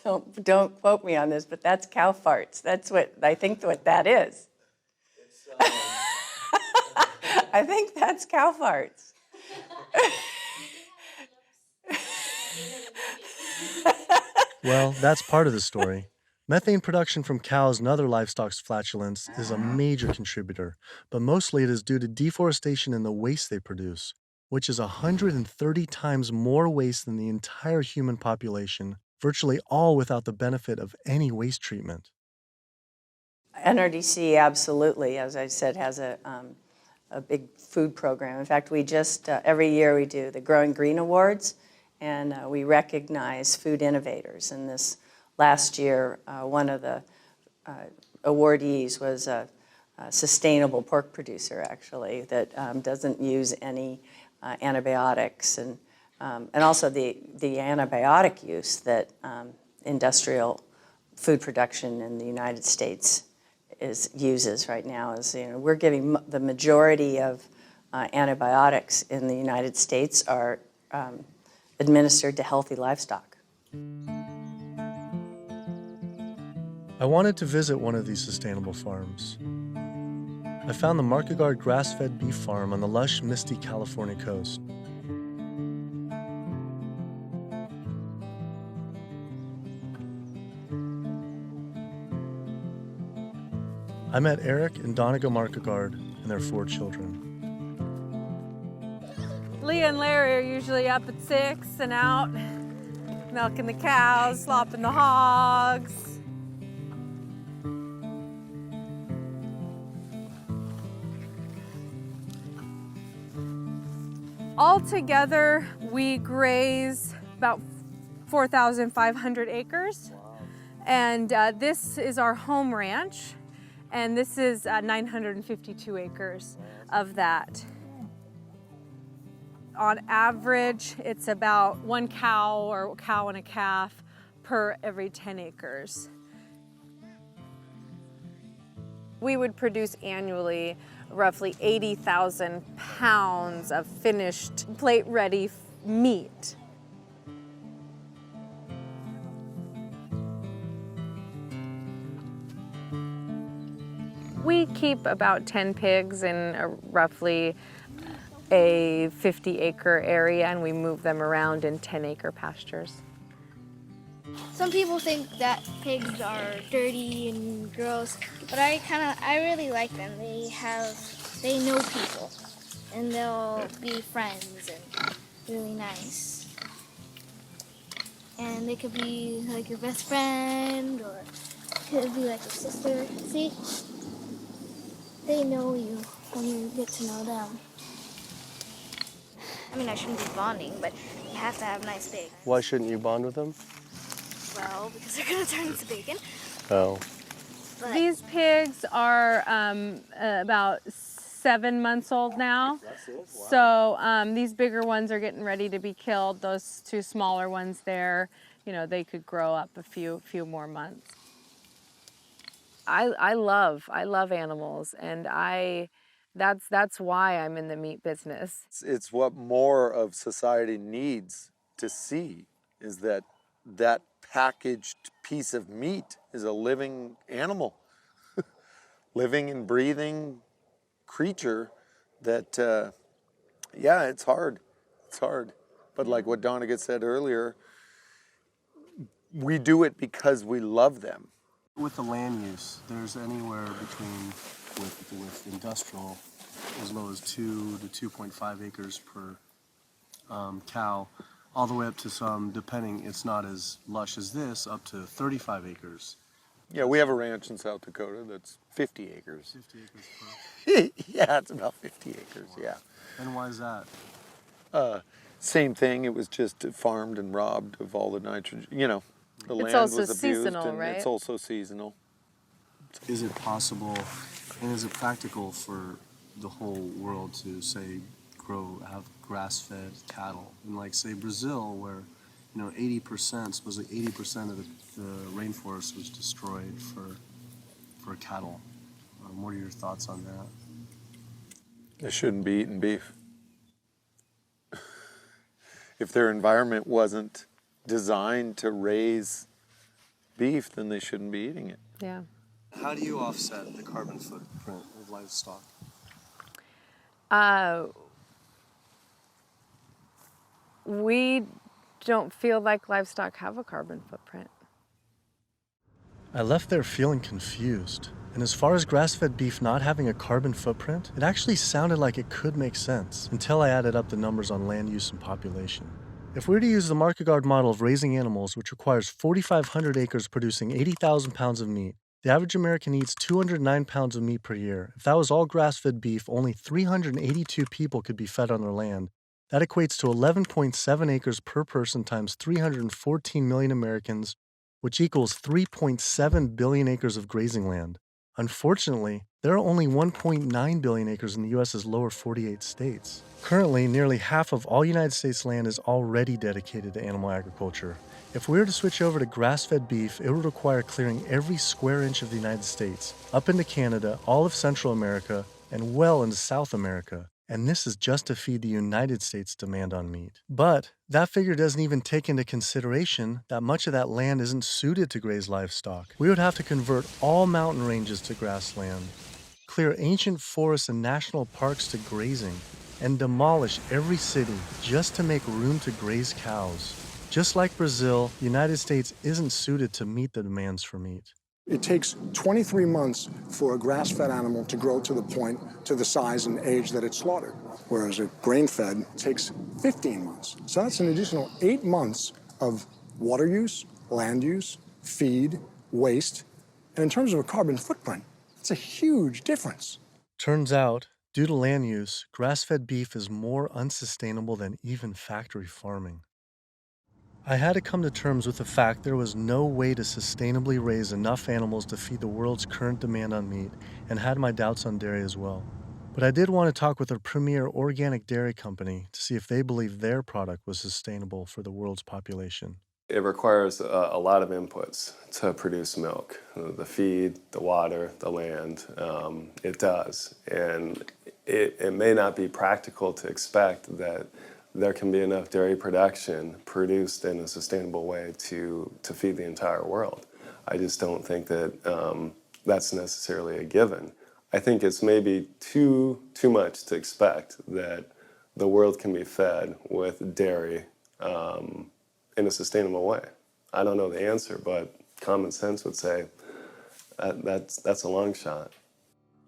don't quote me on this, but that's cow farts. That's what I think what that is. I think that's cow farts. Well, that's part of the story. Methane production from cows and other livestock's flatulence is a major contributor, but mostly it is due to deforestation and the waste they produce, which is 130 times more waste than the entire human population, virtually all without the benefit of any waste treatment. NRDC absolutely, as I said, has a big food program. In fact, we just, every year we do the Growing Green Awards, and we recognize food innovators. And this last year, one of the awardees was a sustainable pork producer, actually, that doesn't use any antibiotics, and also the antibiotic use that industrial food production in the United States uses right now. Is, we're giving the majority of antibiotics in the United States are administered to healthy livestock. I wanted to visit one of these sustainable farms. I found the Markegard grass-fed beef farm on the lush, misty California coast. I met Eric and Donegal Markegard and their 4 children. Leah and Larry are usually up at 6 and out, milking the cows, slopping the hogs. Altogether, we graze about 4,500 acres. Wow. And this is our home ranch, and this is 952 acres of that. On average, it's about 1 cow or cow and a calf per every 10 acres. We would produce annually roughly 80,000 pounds of finished plate-ready meat. We keep about 10 pigs in roughly a 50-acre area, and we move them around in 10-acre pastures. Some people think that pigs are dirty and gross, but I really like them. They know people, and they'll be friends and really nice. And they could be like your best friend, or could be like your sister. See? They know you when you get to know them. I mean, I shouldn't be bonding, but you have to have nice pigs. Why shouldn't you bond with them? Well, because they're going to turn into bacon. Oh. But these pigs are about 7 months old now. That's it? Wow. So these bigger ones are getting ready to be killed. Those 2 smaller ones there, they could grow up a few more months. I love animals, and that's why I'm in the meat business. It's what more of society needs to see, is that packaged piece of meat is a living animal, living and breathing creature that, yeah, it's hard. It's hard. But like what Donegal said earlier, we do it because we love them. With the land use, there's anywhere between, with industrial, as low as 2 to 2.5 acres per cow, all the way up to some, depending, it's not as lush as this, up to 35 acres. Yeah, we have a ranch in South Dakota that's 50 acres. 50 acres per. Yeah, it's about 50 acres, yeah. And why is that? Same thing, it was just farmed and robbed of all the nitrogen, the land also was abused, seasonal, and right? it's also seasonal. Is it possible, and is it practical for the whole world to, say, have grass-fed cattle? And like, say, Brazil, where, 80%, supposedly 80% of the rainforest was destroyed for cattle. What are your thoughts on that? They shouldn't be eating beef. If their environment wasn't designed to raise beef, then they shouldn't be eating it. Yeah. How do you offset the carbon footprint of livestock? We don't feel like livestock have a carbon footprint. I left there feeling confused. And as far as grass-fed beef not having a carbon footprint, it actually sounded like it could make sense until I added up the numbers on land use and population. If we were to use the market guard model of raising animals, which requires 4,500 acres producing 80,000 pounds of meat, the average American eats 209 pounds of meat per year. If that was all grass-fed beef, only 382 people could be fed on their land. That equates to 11.7 acres per person times 314 million Americans, which equals 3.7 billion acres of grazing land. Unfortunately, there are only 1.9 billion acres in the U.S.'s lower 48 states. Currently, nearly half of all United States land is already dedicated to animal agriculture. If we were to switch over to grass-fed beef, it would require clearing every square inch of the United States, up into Canada, all of Central America, and well into South America. And this is just to feed the United States' demand on meat. But that figure doesn't even take into consideration that much of that land isn't suited to graze livestock. We would have to convert all mountain ranges to grassland, clear ancient forests and national parks to grazing, and demolish every city just to make room to graze cows. Just like Brazil, the United States isn't suited to meet the demands for meat. It takes 23 months for a grass-fed animal to grow to the point, to the size and age that it's slaughtered, whereas a grain-fed takes 15 months. So that's an additional 8 months of water use, land use, feed, waste, and in terms of a carbon footprint, it's a huge difference. Turns out, due to land use, grass-fed beef is more unsustainable than even factory farming. I had to come to terms with the fact there was no way to sustainably raise enough animals to feed the world's current demand on meat, and had my doubts on dairy as well. But I did want to talk with a premier organic dairy company to see if they believed their product was sustainable for the world's population. It requires a lot of inputs to produce milk. The feed, the water, the land, it does. And it may not be practical to expect that there can be enough dairy production produced in a sustainable way to feed the entire world. I just don't think that that's necessarily a given. I think it's maybe too much to expect that the world can be fed with dairy in a sustainable way. I don't know the answer, but common sense would say that's a long shot.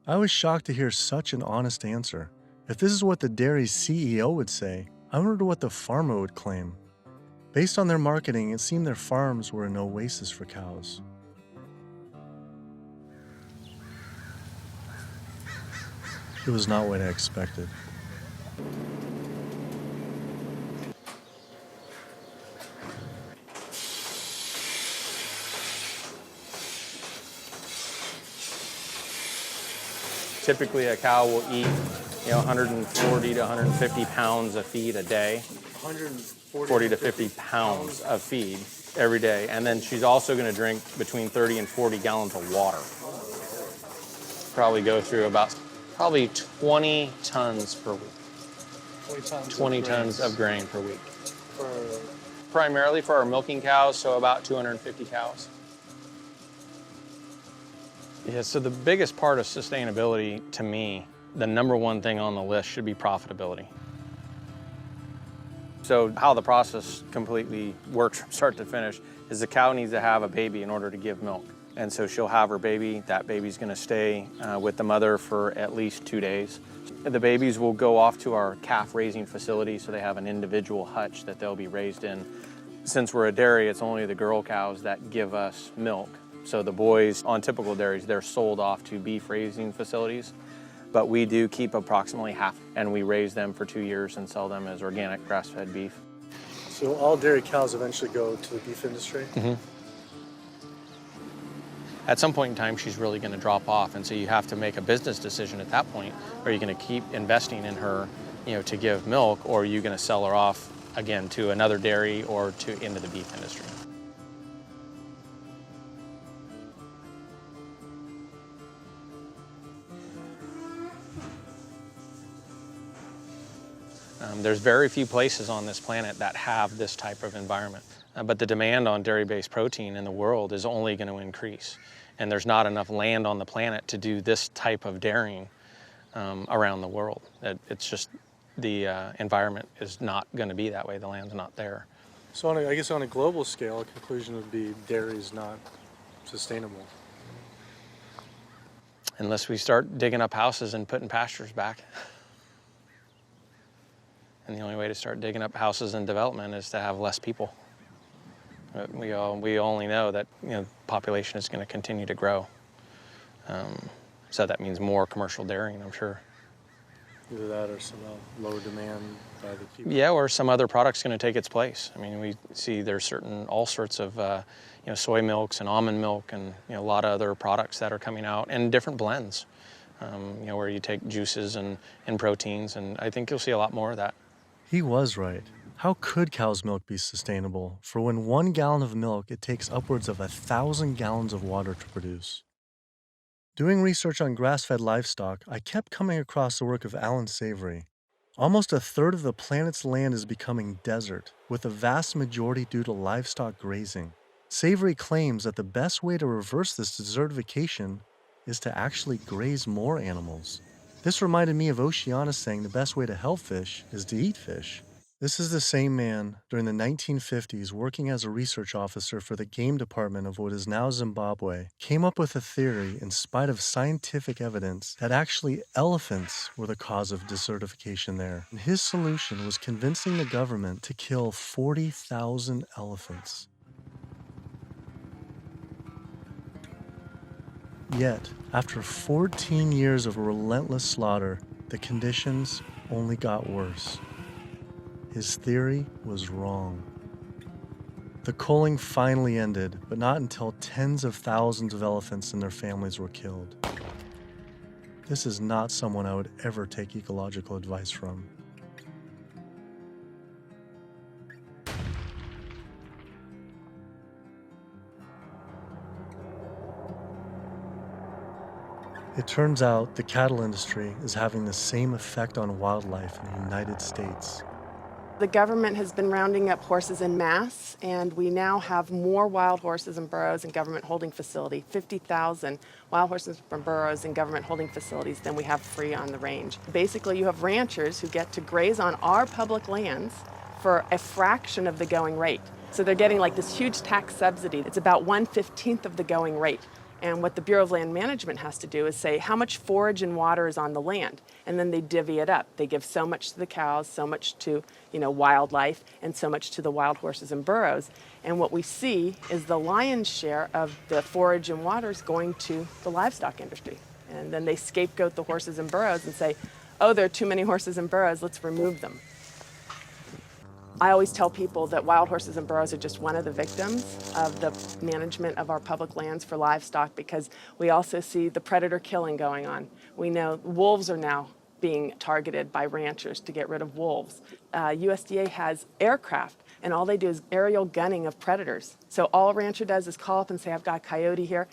I was shocked to hear such an honest answer. If this is what the dairy's CEO would say, I wonder what the farmer would claim. Based on their marketing, it seemed their farms were an oasis for cows. It was not what I expected. Typically, a cow will eat 140 to 150 pounds of feed a day. 140 to 50 pounds of feed every day. And then she's also going to drink between 30 and 40 gallons of water. Probably go through about 20 tons per week. 20 tons of grain per week. Primarily for our milking cows, so about 250 cows. Yeah, so the biggest part of sustainability to me, the number one thing on the list should be profitability. So how the process completely works from start to finish is the cow needs to have a baby in order to give milk. And so she'll have her baby. That baby's going to stay with the mother for at least 2 days. The babies will go off to our calf raising facility, so they have an individual hutch that they'll be raised in. Since we're a dairy, it's only the girl cows that give us milk. So the boys on typical dairies, they're sold off to beef raising facilities. But we do keep approximately half, and we raise them for 2 years and sell them as organic grass-fed beef. So all dairy cows eventually go to the beef industry? Mm-hmm. At some point in time, she's really going to drop off, and so you have to make a business decision at that point. Are you going to keep investing in her, to give milk, or are you going to sell her off again to another dairy or into the beef industry? There's very few places on this planet that have this type of environment. But the demand on dairy-based protein in the world is only going to increase. And there's not enough land on the planet to do this type of dairying around the world. It's just the environment is not going to be that way. The land's not there. So I guess on a global scale, a conclusion would be dairy is not sustainable. Unless we start digging up houses and putting pastures back. And the only way to start digging up houses and development is to have less people. We only know that population is going to continue to grow. So that means more commercial dairying, I'm sure. Either that or some low demand by the people. Yeah, or some other product's going to take its place. I mean, we see there's all sorts of soy milks and almond milk and a lot of other products that are coming out, and different blends, where you take juices and proteins, and I think you'll see a lot more of that. He was right. How could cow's milk be sustainable? For when 1 gallon of milk, it takes upwards of 1,000 gallons of water to produce. Doing research on grass-fed livestock, I kept coming across the work of Alan Savory. Almost a third of the planet's land is becoming desert, with the vast majority due to livestock grazing. Savory claims that the best way to reverse this desertification is to actually graze more animals. This reminded me of Oceana saying the best way to help fish is to eat fish. This is the same man, during the 1950s, working as a research officer for the game department of what is now Zimbabwe, came up with a theory, in spite of scientific evidence, that actually elephants were the cause of desertification there. And his solution was convincing the government to kill 40,000 elephants. Yet, after 14 years of relentless slaughter, the conditions only got worse. His theory was wrong. The culling finally ended, but not until tens of thousands of elephants and their families were killed. This is not someone I would ever take ecological advice from. It turns out the cattle industry is having the same effect on wildlife in the United States. The government has been rounding up horses en masse, and we now have more wild horses and burros in government holding facility, 50,000 wild horses and burros in government holding facilities than we have free on the range. Basically, you have ranchers who get to graze on our public lands for a fraction of the going rate. So they're getting like this huge tax subsidy. It's about 1/15 of the going rate. And what the Bureau of Land Management has to do is say how much forage and water is on the land, and then they divvy it up. They give so much to the cows, so much to wildlife, and so much to the wild horses and burros. And what we see is the lion's share of the forage and water is going to the livestock industry. And then they scapegoat the horses and burros and say, oh, there are too many horses and burros, let's remove them. I always tell people that wild horses and burros are just one of the victims of the management of our public lands for livestock, because we also see the predator killing going on. We know wolves are now being targeted by ranchers to get rid of wolves. USDA has aircraft, and all they do is aerial gunning of predators. So all a rancher does is call up and say, I've got a coyote here.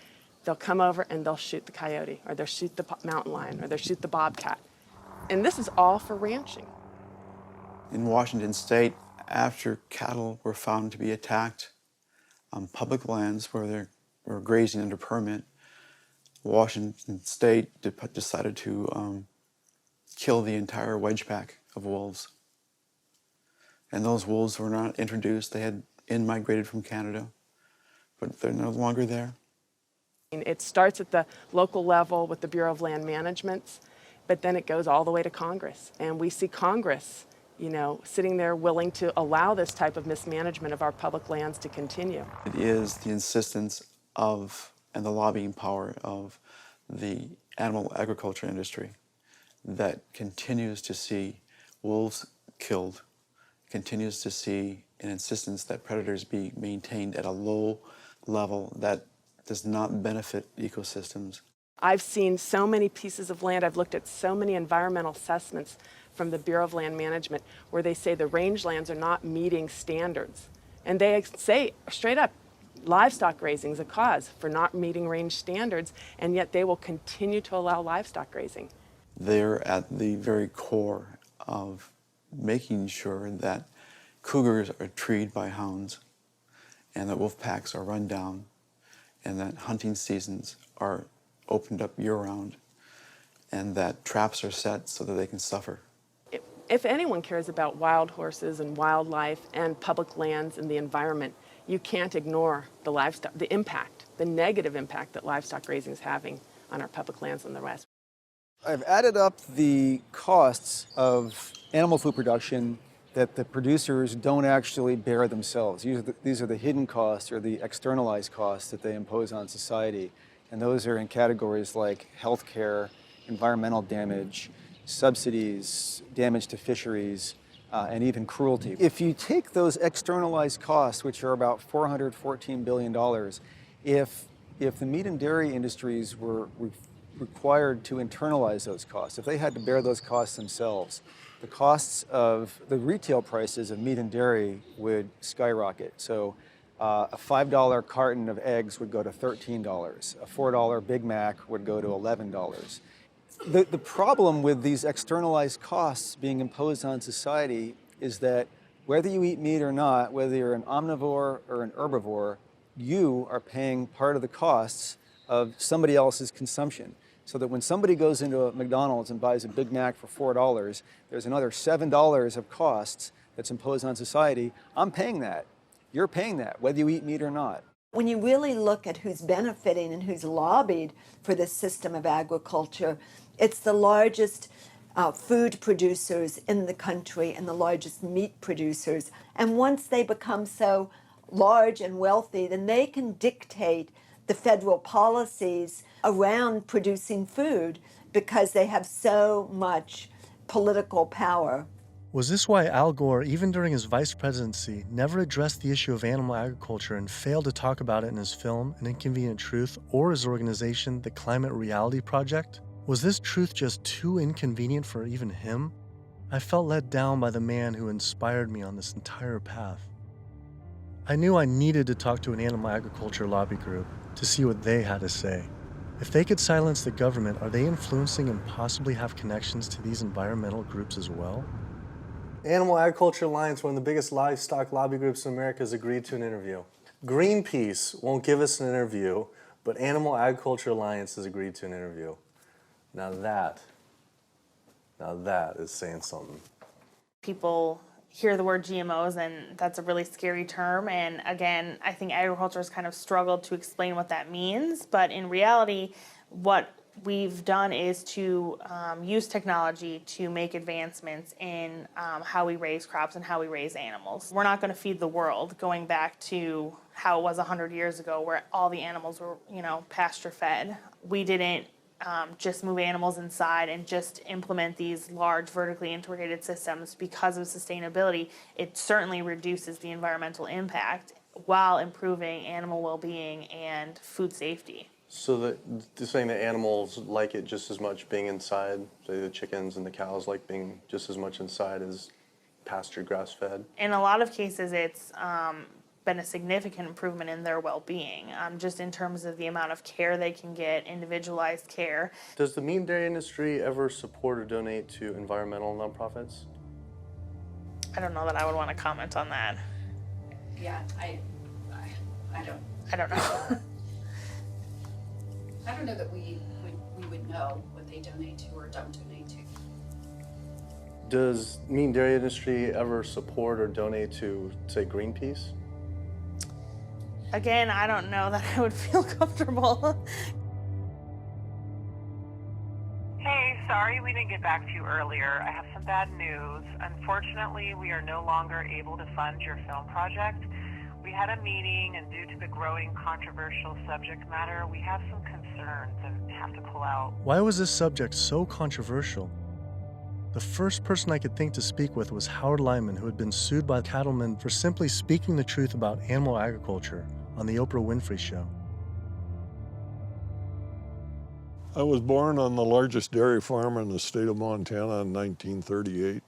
They'll come over and they'll shoot the coyote, or they'll shoot the mountain lion, or they'll shoot the bobcat. And this is all for ranching. In Washington State, after cattle were found to be attacked on public lands where they were grazing under permit, Washington State decided to kill the entire wedge pack of wolves. And those wolves were not introduced. They had in-migrated from Canada, but they're no longer there. It starts at the local level with the Bureau of Land Management, but then it goes all the way to Congress. And we see Congress sitting there willing to allow this type of mismanagement of our public lands to continue. It is the insistence of and the lobbying power of the animal agriculture industry that continues to see wolves killed, continues to see an insistence that predators be maintained at a low level that does not benefit ecosystems. I've seen so many pieces of land, I've looked at so many environmental assessments from the Bureau of Land Management where they say the rangelands are not meeting standards. And they say straight up, livestock grazing is a cause for not meeting range standards, and yet they will continue to allow livestock grazing. They're at the very core of making sure that cougars are treed by hounds, and that wolf packs are run down, and that hunting seasons are opened up year-round, and that traps are set so that they can suffer. If anyone cares about wild horses and wildlife and public lands and the environment, you can't ignore the livestock, the impact, the negative impact that livestock grazing is having on our public lands in the West. I've added up the costs of animal food production that the producers don't actually bear themselves. These are the hidden costs or the externalized costs that they impose on society. And those are in categories like healthcare, environmental damage, subsidies, damage to fisheries, and even cruelty. If you take those externalized costs, which are about $414 billion, if the meat and dairy industries were required to internalize those costs, if they had to bear those costs themselves, the costs of the retail prices of meat and dairy would skyrocket. So a $5 carton of eggs would go to $13. A $4 Big Mac would go to $11. The problem with these externalized costs being imposed on society is that whether you eat meat or not, whether you're an omnivore or an herbivore, you are paying part of the costs of somebody else's consumption. So that when somebody goes into a McDonald's and buys a Big Mac for $4, there's another $7 of costs that's imposed on society. I'm paying that. You're paying that, whether you eat meat or not. When you really look at who's benefiting and who's lobbied for this system of agriculture, it's the largest food producers in the country and the largest meat producers. And once they become so large and wealthy, then they can dictate the federal policies around producing food because they have so much political power. Was this why Al Gore, even during his vice presidency, never addressed the issue of animal agriculture and failed to talk about it in his film, An Inconvenient Truth, or his organization, the Climate Reality Project? Was this truth just too inconvenient for even him? I felt let down by the man who inspired me on this entire path. I knew I needed to talk to an animal agriculture lobby group to see what they had to say. If they could silence the government, are they influencing and possibly have connections to these environmental groups as well? Animal Agriculture Alliance, one of the biggest livestock lobby groups in America, has agreed to an interview. Greenpeace won't give us an interview, but Animal Agriculture Alliance has agreed to an interview. Now that is saying something. People hear the word GMOs and that's a really scary term, and again, I think agriculture has kind of struggled to explain what that means, but in reality, what we've done is to use technology to make advancements in how we raise crops and how we raise animals. We're not going to feed the world, going back to how it was 100 years ago where all the animals were, pasture fed. We didn't just move animals inside and just implement these large vertically integrated systems because of sustainability. It certainly reduces the environmental impact while improving animal well-being and food safety. So they're saying that animals like it just as much being inside, say the chickens and the cows like being just as much inside as pasture grass-fed? In a lot of cases, it's been a significant improvement in their well-being, just in terms of the amount of care they can get, individualized care. Does the meat and dairy industry ever support or donate to environmental nonprofits? I don't know that I would want to comment on that. Yeah, I don't know. I don't know that we would know what they donate to or don't donate to. Does meat and dairy industry ever support or donate to, say, Greenpeace? Again, I don't know that I would feel comfortable. Hey, sorry we didn't get back to you earlier. I have some bad news. Unfortunately, we are no longer able to fund your film project. We had a meeting, and due to the growing controversial subject matter, we have some concerns and have to pull out. Why was this subject so controversial? The first person I could think to speak with was Howard Lyman, who had been sued by cattlemen for simply speaking the truth about animal agriculture on the Oprah Winfrey Show. I was born on the largest dairy farm in the state of Montana in 1938.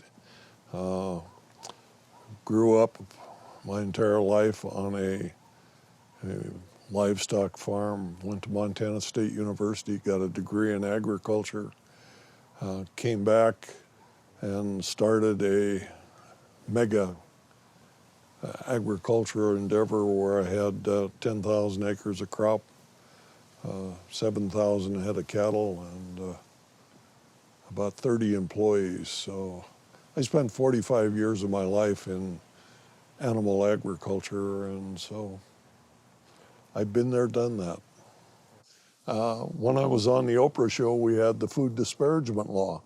Grew up my entire life on a livestock farm, went to Montana State University, got a degree in agriculture, came back and started a mega agricultural endeavor where I had 10,000 acres of crop, 7,000 head of cattle, and about 30 employees. So I spent 45 years of my life in animal agriculture, and so I've been there, done that. When I was on the Oprah show, we had the food disparagement law.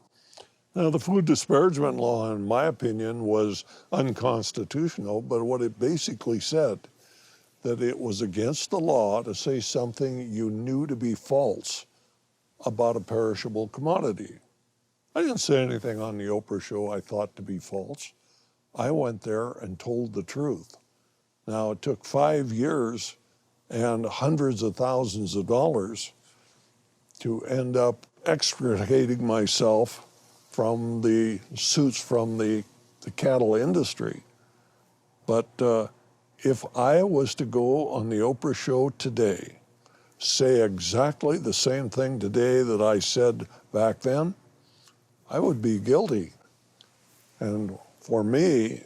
Now, the food disparagement law, in my opinion, was unconstitutional, but what it basically said, that it was against the law to say something you knew to be false about a perishable commodity. I didn't say anything on the Oprah show I thought to be false. I went there and told the truth. Now, it took 5 years and hundreds of thousands of dollars to end up extricating myself from the suits from the cattle industry. But if I was to go on the Oprah show today, say exactly the same thing today that I said back then, I would be guilty. And for me,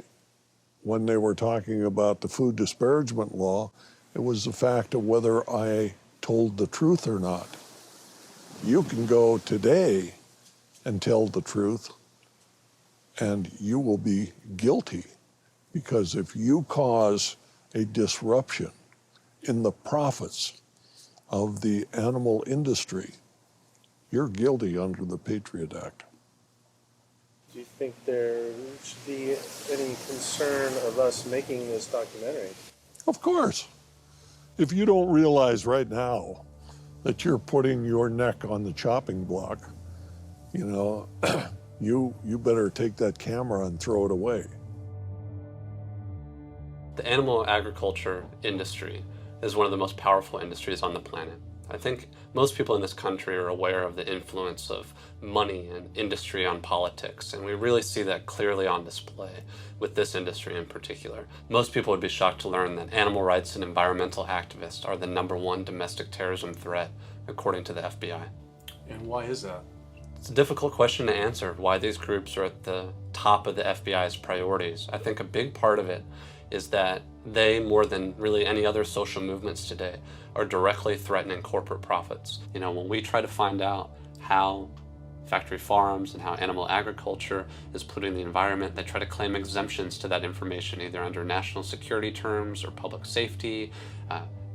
when they were talking about the food disparagement law, it was the fact of whether I told the truth or not. You can go today and tell the truth, and you will be guilty, because if you cause a disruption in the profits of the animal industry, you're guilty under the Patriot Act. Do you think there should be any concern of us making this documentary? Of course. If you don't realize right now that you're putting your neck on the chopping block, you know, you better take that camera and throw it away. The animal agriculture industry is one of the most powerful industries on the planet. I think most people in this country are aware of the influence of money and industry on politics, and we really see that clearly on display with this industry in particular. Most people would be shocked to learn that animal rights and environmental activists are the #1 domestic terrorism threat, according to the FBI. And why is that? It's a difficult question to answer, why these groups are at the top of the FBI's priorities. I think a big part of it is that they, more than really any other social movements today, are directly threatening corporate profits. You know, when we try to find out how factory farms and how animal agriculture is polluting the environment, they try to claim exemptions to that information, either under national security terms or public safety,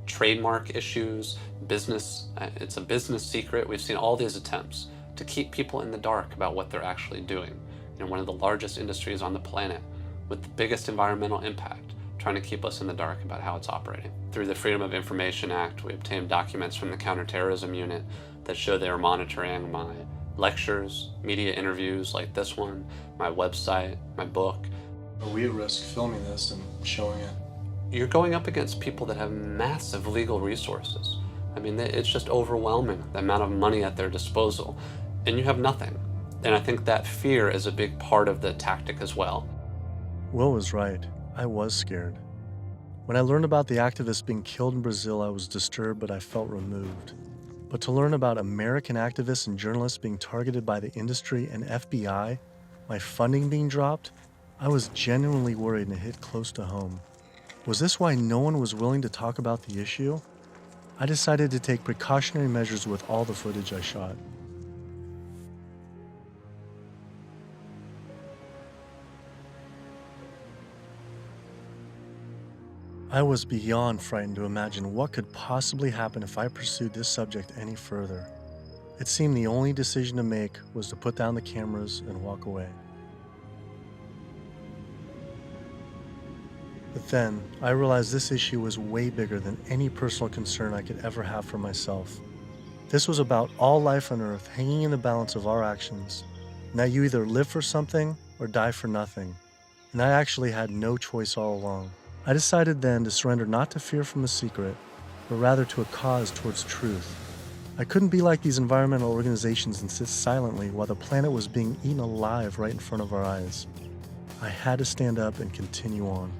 trademark issues, business. It's a business secret. We've seen all these attempts to keep people in the dark about what they're actually doing. You know, one of the largest industries on the planet with the biggest environmental impact, trying to keep us in the dark about how it's operating. Through the Freedom of Information Act, we obtained documents from the Counterterrorism Unit that show they are monitoring my lectures, media interviews like this one, my website, my book. Are we at risk filming this and showing it? You're going up against people that have massive legal resources. I mean, it's just overwhelming, the amount of money at their disposal, and you have nothing. And I think that fear is a big part of the tactic as well. Will was right. I was scared. When I learned about the activists being killed in Brazil, I was disturbed, but I felt removed. But to learn about American activists and journalists being targeted by the industry and FBI, my funding being dropped, I was genuinely worried and it hit close to home. Was this why no one was willing to talk about the issue? I decided to take precautionary measures with all the footage I shot. I was beyond frightened to imagine what could possibly happen if I pursued this subject any further. It seemed the only decision to make was to put down the cameras and walk away. But then, I realized this issue was way bigger than any personal concern I could ever have for myself. This was about all life on Earth hanging in the balance of our actions, and that you either live for something or die for nothing. And I actually had no choice all along. I decided then to surrender not to fear from the secret, but rather to a cause towards truth. I couldn't be like these environmental organizations and sit silently while the planet was being eaten alive right in front of our eyes. I had to stand up and continue on.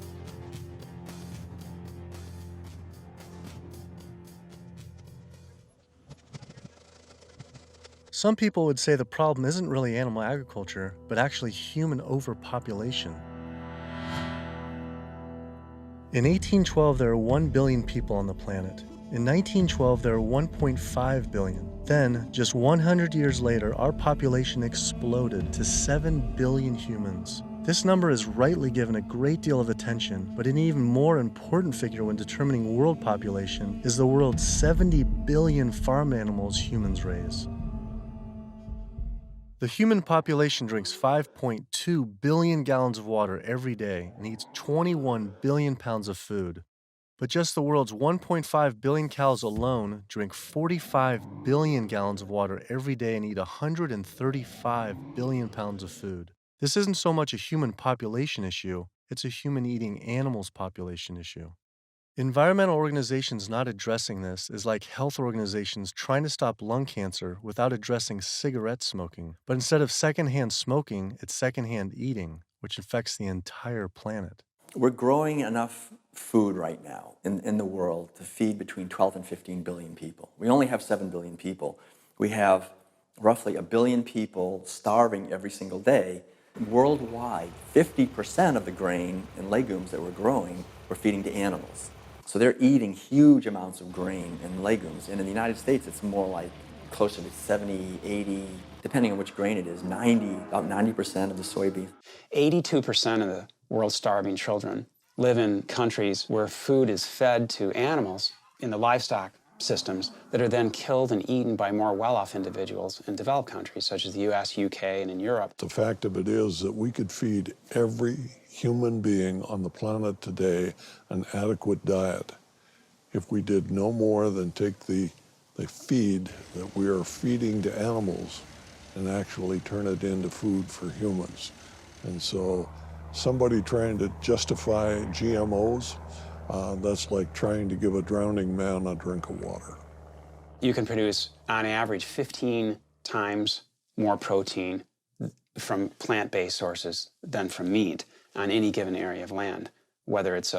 Some people would say the problem isn't really animal agriculture, but actually human overpopulation. In 1812, there were 1 billion people on the planet. In 1912, there were 1.5 billion. Then, just 100 years later, our population exploded to 7 billion humans. This number is rightly given a great deal of attention, but an even more important figure when determining world population is the world's 70 billion farm animals humans raise. The human population drinks 5.2 billion gallons of water every day and eats 21 billion pounds of food. But just the world's 1.5 billion cows alone drink 45 billion gallons of water every day and eat 135 billion pounds of food. This isn't so much a human population issue, it's a human eating animals population issue. Environmental organizations not addressing this is like health organizations trying to stop lung cancer without addressing cigarette smoking. But instead of secondhand smoking, it's secondhand eating, which affects the entire planet. We're growing enough food right now in the world to feed between 12 and 15 billion people. We only have 7 billion people. We have roughly 1 billion people starving every single day. Worldwide, 50% of the grain and legumes that we're growing, we're feeding to animals. So they're eating huge amounts of grain and legumes. And in the United States, it's more like closer to 70, 80, depending on which grain it is, about 90% of the soybeans. 82% of the world's starving children live in countries where food is fed to animals in the livestock systems that are then killed and eaten by more well-off individuals in developed countries such as the US, UK, and in Europe. The fact of it is that we could feed every human being on the planet today an adequate diet if we did no more than take the feed that we are feeding to animals and actually turn it into food for humans. And so somebody trying to justify GMOs, that's like trying to give a drowning man a drink of water. You can produce, on average, 15 times more protein from plant-based sources than from meat on any given area of land, whether it's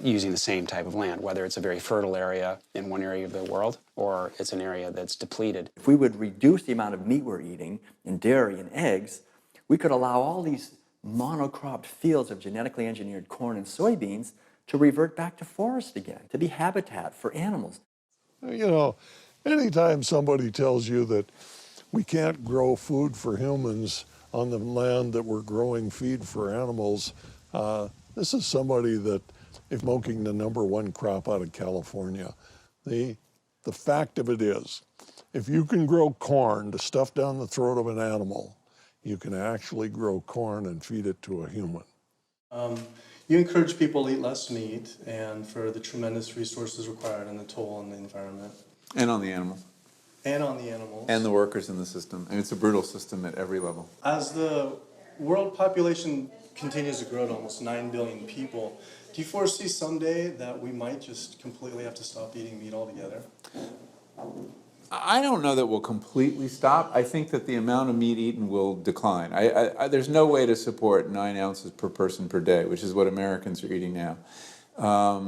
using the same type of land, whether it's a very fertile area in one area of the world or it's an area that's depleted. If we would reduce the amount of meat we're eating and dairy and eggs, we could allow all these monocropped fields of genetically engineered corn and soybeans to revert back to forest again, to be habitat for animals. You know, anytime somebody tells you that we can't grow food for humans on the land that we're growing feed for animals, this is somebody that is smoking the #1 crop out of California. The fact of it is, if you can grow corn to stuff down the throat of an animal, you can actually grow corn and feed it to a human. You encourage people to eat less meat and for the tremendous resources required and the toll on the environment. And on the animals. And on the animals. And the workers in the system. And it's a brutal system at every level. As the world population continues to grow to almost 9 billion people, do you foresee someday that we might just completely have to stop eating meat altogether? I don't know that we'll completely stop. I think that the amount of meat eaten will decline. There's no way to support 9 ounces per person per day, which is what Americans are eating now.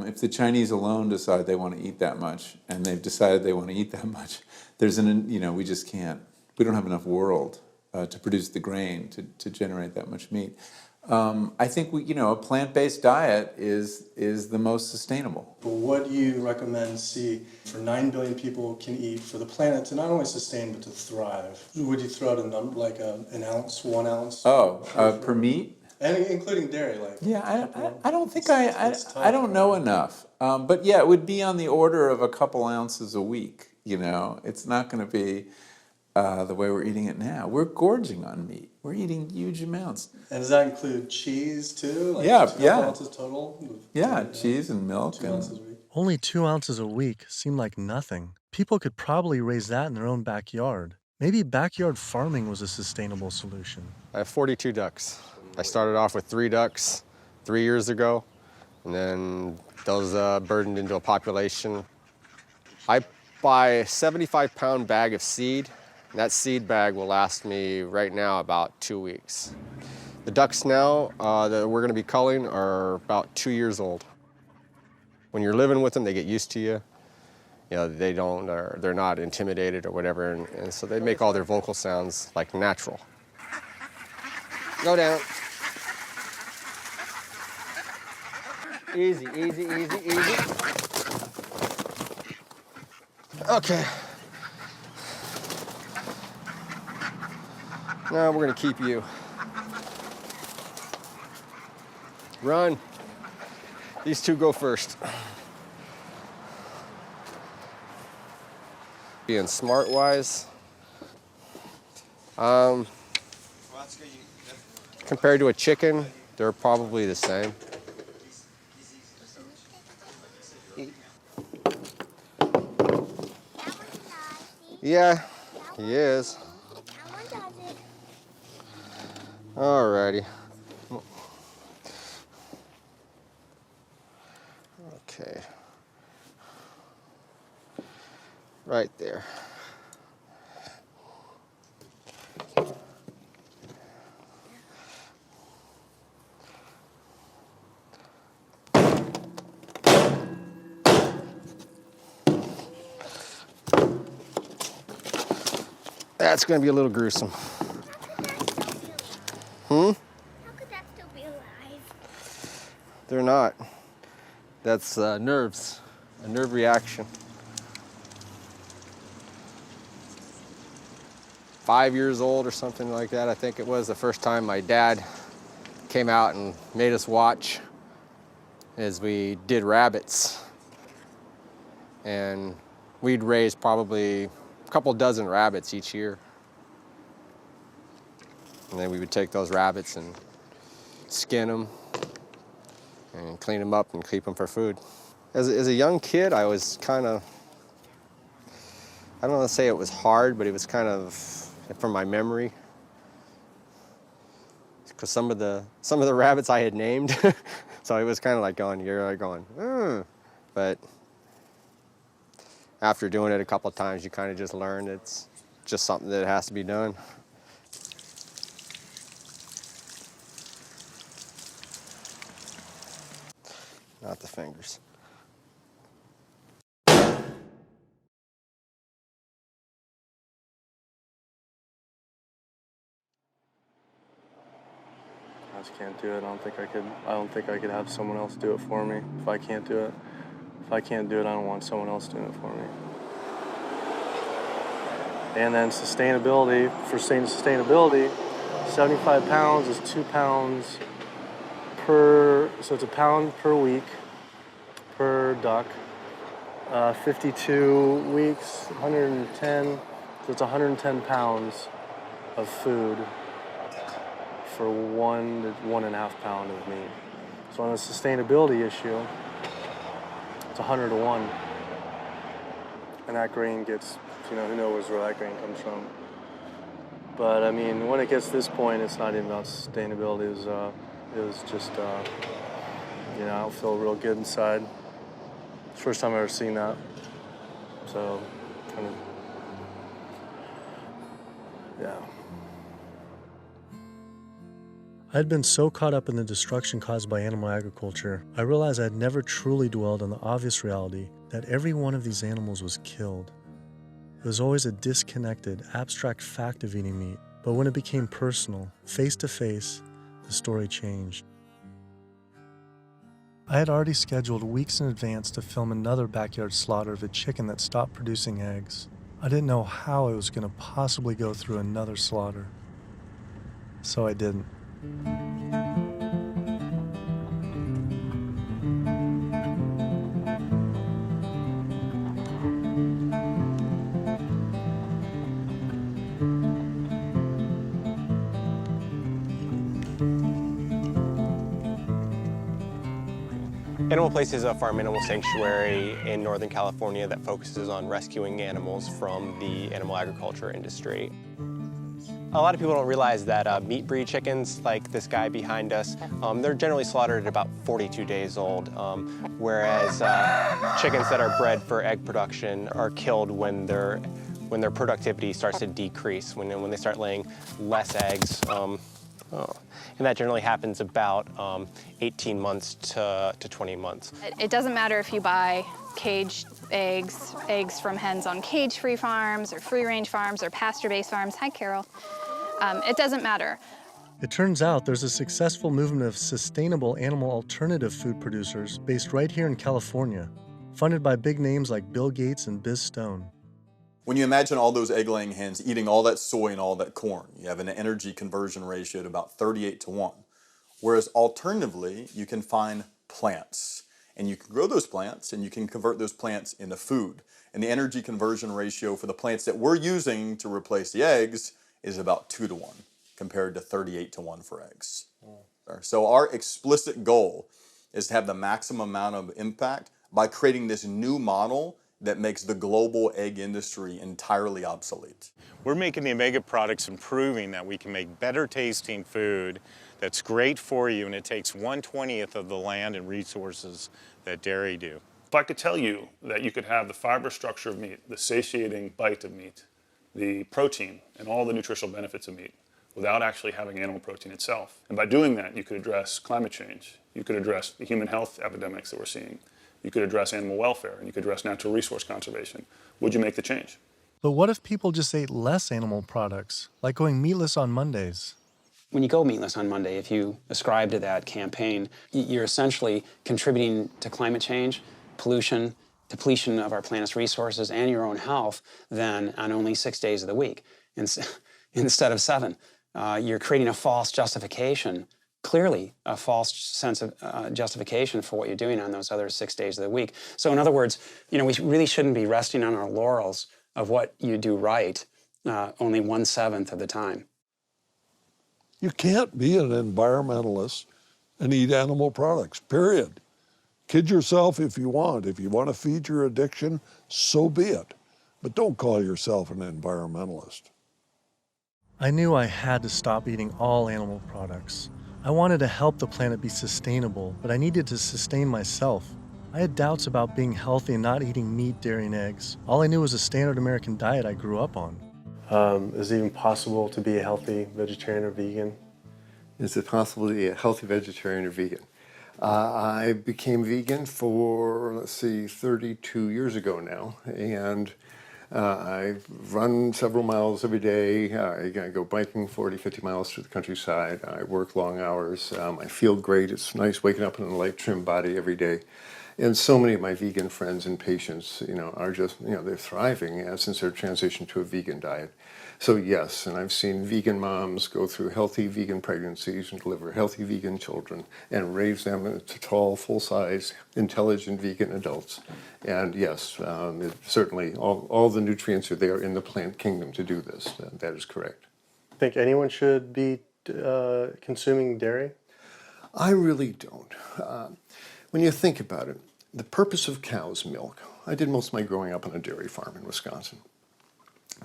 If the Chinese alone decide they want to eat that much, and they've decided they want to eat that much, we just can't. We don't have enough world to produce the grain to generate that much meat. I think a plant-based diet is the most sustainable. But what do you recommend for 9 billion people can eat for the planet to not only sustain but to thrive? Would you throw out a number like an ounce, 1 ounce? Per meat? And including dairy, I don't think I don't know enough. But yeah, it would be on the order of a couple ounces a week. It's not going to be the way we're eating it now. We're gorging on meat. We're eating huge amounts. And does that include cheese too? Yeah. 2 ounces total? Yeah, cheese and milk. 2 ounces a week. Only 2 ounces a week seem like nothing. People could probably raise that in their own backyard. Maybe backyard farming was a sustainable solution. I have 42 ducks. I started off with 3 ducks 3 years ago, and then those burdened into a population. I buy a 75-pound bag of seed. And that seed bag will last me right now about 2 weeks. The ducks now that we're going to be culling are about 2 years old. When you're living with them, they get used to you. They're not intimidated or whatever, and so they make all their vocal sounds like natural. Go down. Easy, easy, easy, easy. Okay. Now we're gonna keep you. Run. These two go first. Being smart-wise, compared to a chicken, they're probably the same. Yeah, he is. Alrighty. Okay. Right there. That's going to be a little gruesome. How could that still be alive? They're not. That's nerves, a nerve reaction. 5 years old or something like that, I think it was the first time my dad came out and made us watch as we did rabbits. And we'd raise probably a couple dozen rabbits each year. And then we would take those rabbits and skin them and clean them up and keep them for food. As a young kid, I was kind of, I don't want to say it was hard, but it was kind of, from my memory, because some of the rabbits I had named, so it was kind of like you're going, but after doing it a couple of times, you kind of just learn it's just something that has to be done. Not the fingers. I just can't do it. I don't think I could have someone else do it for me. If I can't do it, I don't want someone else doing it for me. And then sustainability, 75 pounds is 2 pounds per, so it's a pound per week per duck. 52 weeks, 110, so it's 110 pounds of food for 1 to 1.5 pound of meat. So on a sustainability issue, it's 100 to 1. And that grain gets, who knows where that grain comes from. But I mean, when it gets to this point, it's not even about sustainability. It was just, I don't feel real good inside. It's the first time I've ever seen that. So, kind of, yeah. I'd been so caught up in the destruction caused by animal agriculture, I realized I'd never truly dwelled on the obvious reality that every one of these animals was killed. It was always a disconnected, abstract fact of eating meat, but when it became personal, face to face, the story changed. I had already scheduled weeks in advance to film another backyard slaughter of a chicken that stopped producing eggs. I didn't know how I was going to possibly go through another slaughter. So I didn't. Animal Place is a farm animal sanctuary in Northern California that focuses on rescuing animals from the animal agriculture industry. A lot of people don't realize that meat breed chickens, like this guy behind us, they're generally slaughtered at about 42 days old, whereas chickens that are bred for egg production are killed when their productivity starts to decrease, when they start laying less eggs. And that generally happens about 18 months to 20 months. It doesn't matter if you buy caged eggs from hens on cage-free farms or free-range farms or pasture-based farms. Hi, Carol. It doesn't matter. It turns out there's a successful movement of sustainable animal alternative food producers based right here in California, funded by big names like Bill Gates and Biz Stone. When you imagine all those egg-laying hens eating all that soy and all that corn, you have an energy conversion ratio at about 38:1. Whereas alternatively, you can find plants. And you can grow those plants and you can convert those plants into food. And the energy conversion ratio for the plants that we're using to replace the eggs is about 2:1 compared to 38:1 for eggs. So our explicit goal is to have the maximum amount of impact by creating this new model that makes the global egg industry entirely obsolete. We're making the Omega products and proving that we can make better tasting food that's great for you, and it takes 1/20th of the land and resources that dairy do. If I could tell you that you could have the fiber structure of meat, the satiating bite of meat, the protein, and all the nutritional benefits of meat without actually having animal protein itself. And by doing that, you could address climate change. You could address the human health epidemics that we're seeing. You could address animal welfare, and you could address natural resource conservation. Would you make the change? But what if people just ate less animal products, like going meatless on Mondays? When you go meatless on Monday, if you ascribe to that campaign, you're essentially contributing to climate change, pollution, depletion of our planet's resources, and your own health, then on only 6 days of the week instead of 7. You're creating a false justification, clearly a false sense of justification for what you're doing on those other 6 days of the week. So in other words, we really shouldn't be resting on our laurels of what you do right only 1/7 of the time. You can't be an environmentalist and eat animal products, period. Kid yourself if you want. If you want to feed your addiction, so be it. But don't call yourself an environmentalist. I knew I had to stop eating all animal products. I wanted to help the planet be sustainable, but I needed to sustain myself. I had doubts about being healthy and not eating meat, dairy, and eggs. All I knew was a standard American diet I grew up on. Is it even possible to be a healthy vegetarian or vegan? Is it possible to be a healthy vegetarian or vegan? I became vegan for, 32 years ago now, and I run several miles every day. I go biking 40, 50 miles through the countryside. I work long hours. I feel great. It's nice waking up in a light, trim body every day. And so many of my vegan friends and patients, are just, they're thriving since their transition to a vegan diet. So yes, and I've seen vegan moms go through healthy vegan pregnancies and deliver healthy vegan children and raise them into tall, full-size, intelligent vegan adults. And yes, certainly all the nutrients are there in the plant kingdom to do this. That is correct. Think anyone should be consuming dairy? I really don't. When you think about it, the purpose of cow's milk, I did most of my growing up on a dairy farm in Wisconsin.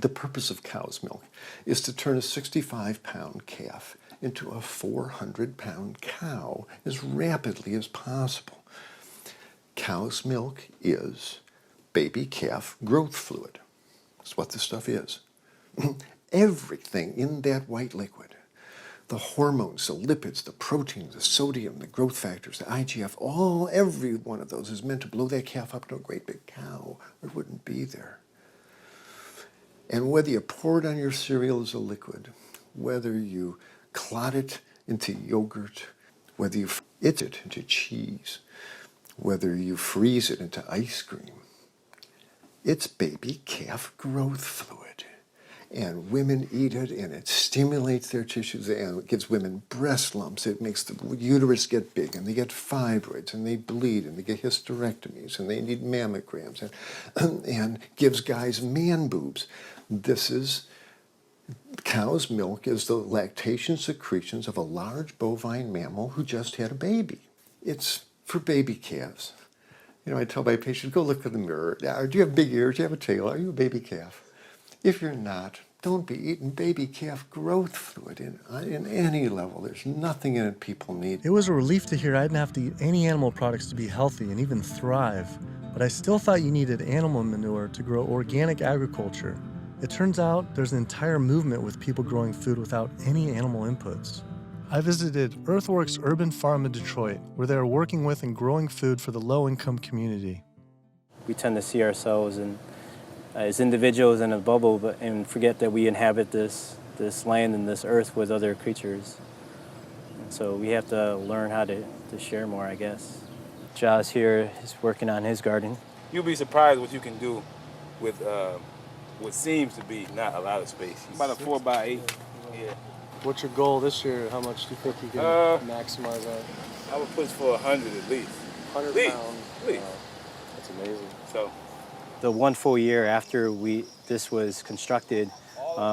The purpose of cow's milk is to turn a 65-pound calf into a 400-pound cow as rapidly as possible. Cow's milk is baby calf growth fluid. That's what this stuff is. Everything in that white liquid, the hormones, the lipids, the proteins, the sodium, the growth factors, the IGF, every one of those is meant to blow that calf up to a great big cow, or it wouldn't be there. And whether you pour it on your cereal as a liquid, whether you clot it into yogurt, whether you eat it into cheese, whether you freeze it into ice cream, it's baby calf growth fluid. And women eat it, and it stimulates their tissues, and it gives women breast lumps. It makes the uterus get big, and they get fibroids, and they bleed, and they get hysterectomies, and they need mammograms, and gives guys man boobs. Cow's milk is the lactation secretions of a large bovine mammal who just had a baby. It's for baby calves. I tell my patients, go look in the mirror. Do you have big ears? Do you have a tail? Are you a baby calf? If you're not, don't be eating baby calf growth fluid in any level. There's nothing in it people need. It was a relief to hear I didn't have to eat any animal products to be healthy and even thrive, but I still thought you needed animal manure to grow organic agriculture. It turns out there's an entire movement with people growing food without any animal inputs. I visited Earthworks Urban Farm in Detroit, where they are working with and growing food for the low-income community. We tend to see ourselves as individuals in a bubble, and forget that we inhabit this land and this earth with other creatures. And so we have to learn how to share more, I guess. Jaws here is working on his garden. You'll be surprised what you can do with what seems to be not a lot of space. About a 4x8. Yeah. What's your goal this year? How much do you think you can maximize that? I would push for 100 at least. 100 Least. pounds. Least. Wow. That's amazing. So, the 1 full year after this was constructed,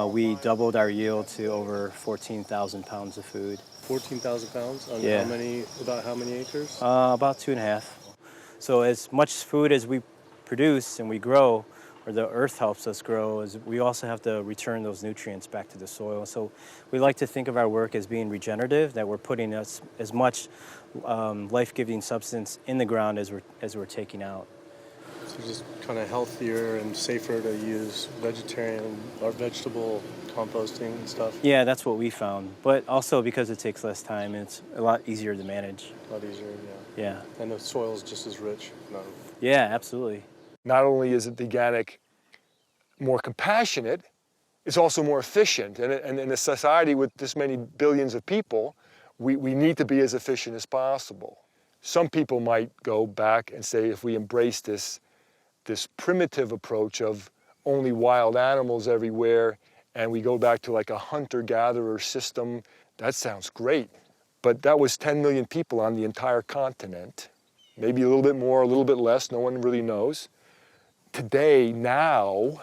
we doubled our yield to over 14,000 pounds of food. 14,000 pounds? On Yeah. about how many acres? About 2.5. So as much food as we produce and we grow, or the earth helps us grow, is we also have to return those nutrients back to the soil. So we like to think of our work as being regenerative, that we're putting as much life-giving substance in the ground as we're taking out. So just kind of healthier and safer to use vegetarian or vegetable composting and stuff? Yeah, that's what we found. But also because it takes less time and it's a lot easier to manage. A lot easier, yeah. Yeah. And the soil is just as rich. No. Yeah, absolutely. Not only is it the organic more compassionate, it's also more efficient. And in a society with this many billions of people, we need to be as efficient as possible. Some people might go back and say, if we embrace this primitive approach of only wild animals everywhere, and we go back to like a hunter-gatherer system, that sounds great. But that was 10 million people on the entire continent. Maybe a little bit more, a little bit less, no one really knows. Today, now,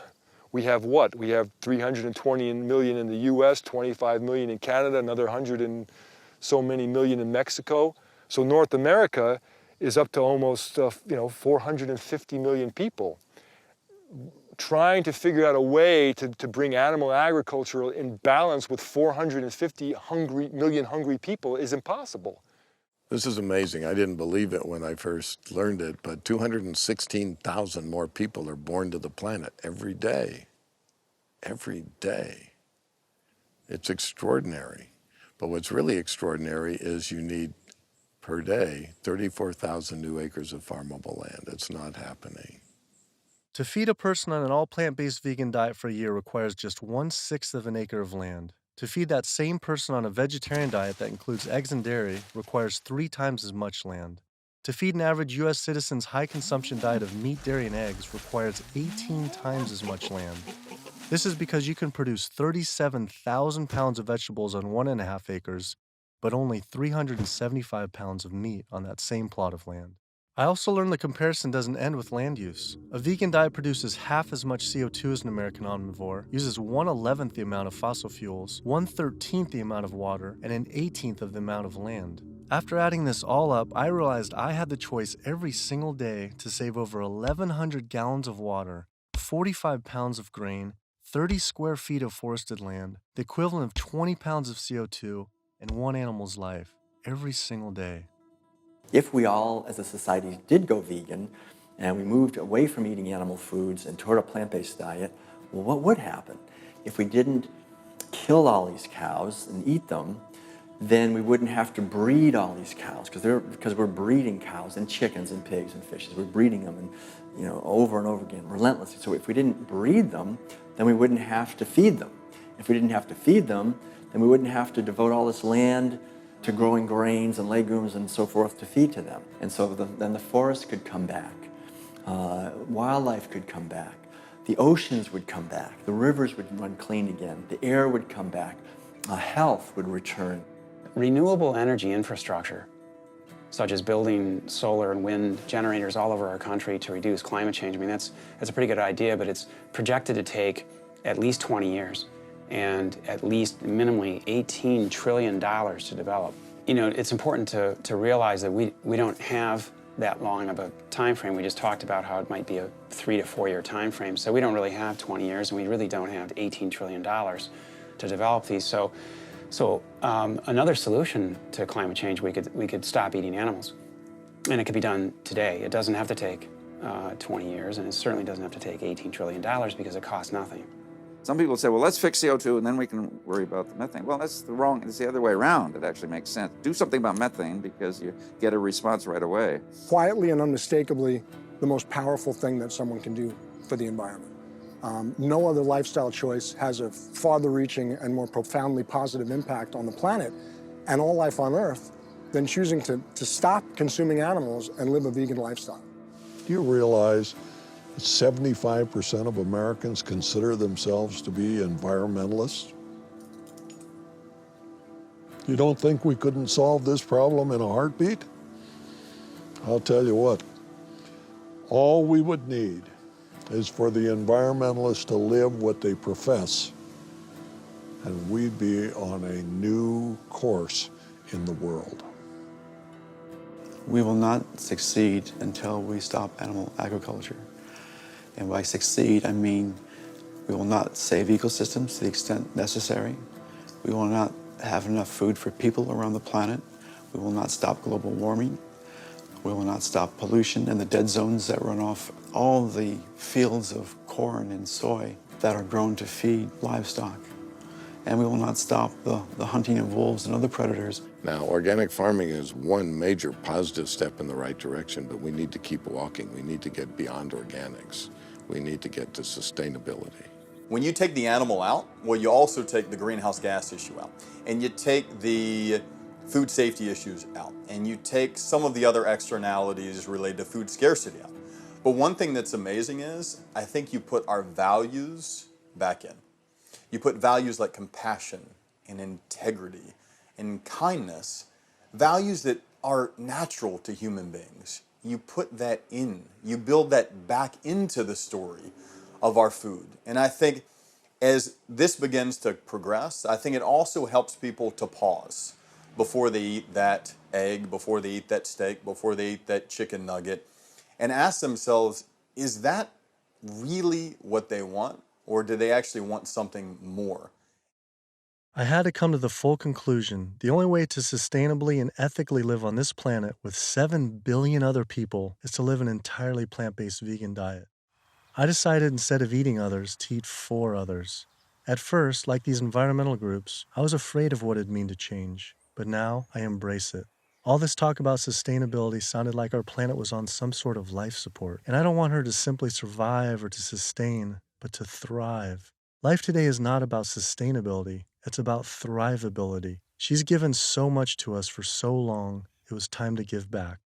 we have what? We have 320 million in the US, 25 million in Canada, another 100 and so many million in Mexico. So North America is up to almost 450 million people. Trying to figure out a way to bring animal agriculture in balance with 450 million hungry people is impossible. This is amazing. I didn't believe it when I first learned it, but 216,000 more people are born to the planet every day. Every day. It's extraordinary. But what's really extraordinary is you need, per day, 34,000 new acres of farmable land. It's not happening. To feed a person on an all-plant-based vegan diet for a year requires just 1/6 of an acre of land. To feed that same person on a vegetarian diet that includes eggs and dairy requires 3 times as much land. To feed an average U.S. citizen's high-consumption diet of meat, dairy, and eggs requires 18 times as much land. This is because you can produce 37,000 pounds of vegetables on 1.5 acres, but only 375 pounds of meat on that same plot of land. I also learned the comparison doesn't end with land use. A vegan diet produces half as much CO2 as an American omnivore, uses 1/11th the amount of fossil fuels, 1/13th the amount of water, and 1/18th of the amount of land. After adding this all up, I realized I had the choice every single day to save over 1,100 gallons of water, 45 pounds of grain, 30 square feet of forested land, the equivalent of 20 pounds of CO2, and one animal's life every single day. If we all, as a society, did go vegan and we moved away from eating animal foods and toward a plant-based diet, well, what would happen? If we didn't kill all these cows and eat them, then we wouldn't have to breed all these cows because we're breeding cows and chickens and pigs and fishes. We're breeding them and over and over again, relentlessly. So if we didn't breed them, then we wouldn't have to feed them. If we didn't have to feed them, then we wouldn't have to devote all this land to growing grains and legumes and so forth to feed to them. And so then the forest could come back. Wildlife could come back. The oceans would come back. The rivers would run clean again. The air would come back. Health would return. Renewable energy infrastructure, such as building solar and wind generators all over our country to reduce climate change, I mean, that's a pretty good idea, but it's projected to take at least 20 years. And at least minimally $18 trillion to develop. It's important to realize that we don't have that long of a time frame. We just talked about how it might be a 3 to 4 year time frame. So we don't really have 20 years, and we really don't have $18 trillion to develop these. So another solution to climate change, we could stop eating animals. And it could be done today. It doesn't have to take 20 years, and it certainly doesn't have to take $18 trillion because it costs nothing. Some people say, well, let's fix CO2 and then we can worry about the methane. Well, it's the other way around. It actually makes sense. Do something about methane because you get a response right away. Quietly and unmistakably, the most powerful thing that someone can do for the environment. No other lifestyle choice has a farther-reaching and more profoundly positive impact on the planet and all life on Earth than choosing to stop consuming animals and live a vegan lifestyle. Do you realize 75% of Americans consider themselves to be environmentalists. You don't think we couldn't solve this problem in a heartbeat? I'll tell you what, all we would need is for the environmentalists to live what they profess, and we'd be on a new course in the world. We will not succeed until we stop animal agriculture. And by succeed, I mean we will not save ecosystems to the extent necessary. We will not have enough food for people around the planet. We will not stop global warming. We will not stop pollution and the dead zones that run off all the fields of corn and soy that are grown to feed livestock. And we will not stop the hunting of wolves and other predators. Now, organic farming is one major positive step in the right direction, but we need to keep walking. We need to get beyond organics. We need to get to sustainability. When you take the animal out, well, you also take the greenhouse gas issue out, and you take the food safety issues out, and you take some of the other externalities related to food scarcity out. But one thing that's amazing is, I think you put our values back in. You put values like compassion and integrity and kindness, values that are natural to human beings. You put that in. You build that back into the story of our food. And I think as this begins to progress, I think it also helps people to pause before they eat that egg, before they eat that steak, before they eat that chicken nugget, and ask themselves, is that really what they want? Or do they actually want something more? I had to come to the full conclusion the only way to sustainably and ethically live on this planet with 7 billion other people is to live an entirely plant-based vegan diet. I decided instead of eating others, to eat for others. At first, like these environmental groups, I was afraid of what it'd mean to change, but now I embrace it. All this talk about sustainability sounded like our planet was on some sort of life support, and I don't want her to simply survive or to sustain, but to thrive. Life today is not about sustainability, it's about thrivability. She's given so much to us for so long, it was time to give back.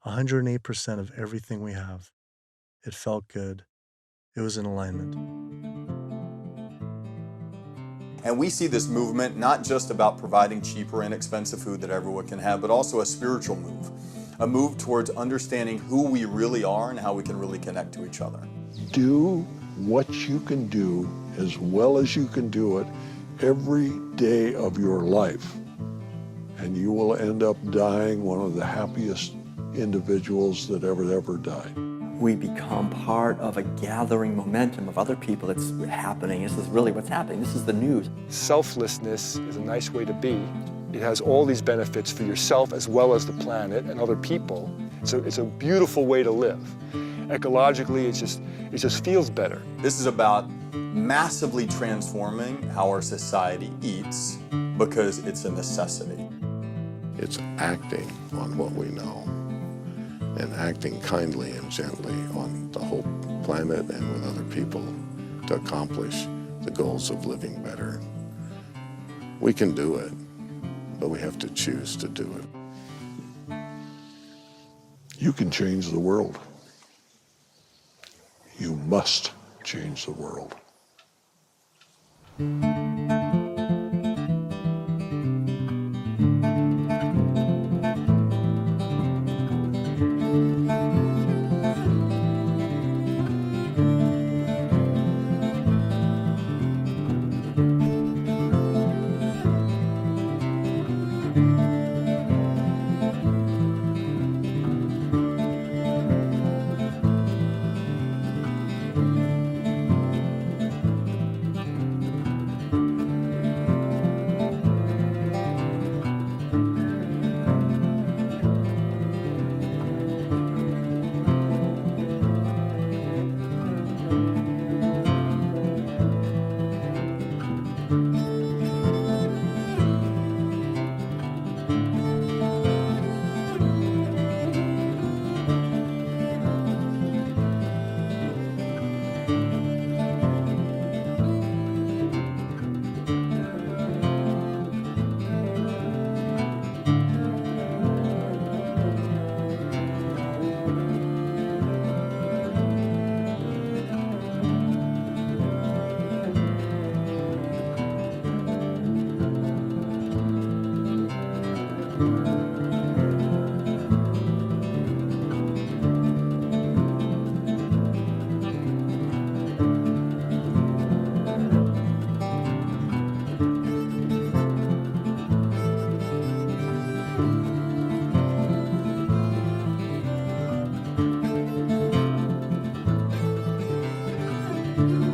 108% of everything we have. It felt good. It was in alignment. And we see this movement not just about providing cheaper and inexpensive food that everyone can have, but also a spiritual move. A move towards understanding who we really are and how we can really connect to each other. Do what you can do as well as you can do it every day of your life, and you will end up dying one of the happiest individuals that ever died. We become part of a gathering momentum of other people that's happening. This is really what's happening. This is the news. Selflessness is a nice way to be. It has all these benefits for yourself as well as the planet and other people. So it's a beautiful way to live. Ecologically, it just feels better. This is about massively transforming how our society eats because it's a necessity. It's acting on what we know and acting kindly and gently on the whole planet and with other people to accomplish the goals of living better. We can do it, but we have to choose to do it. You can change the world. You must change the world. you.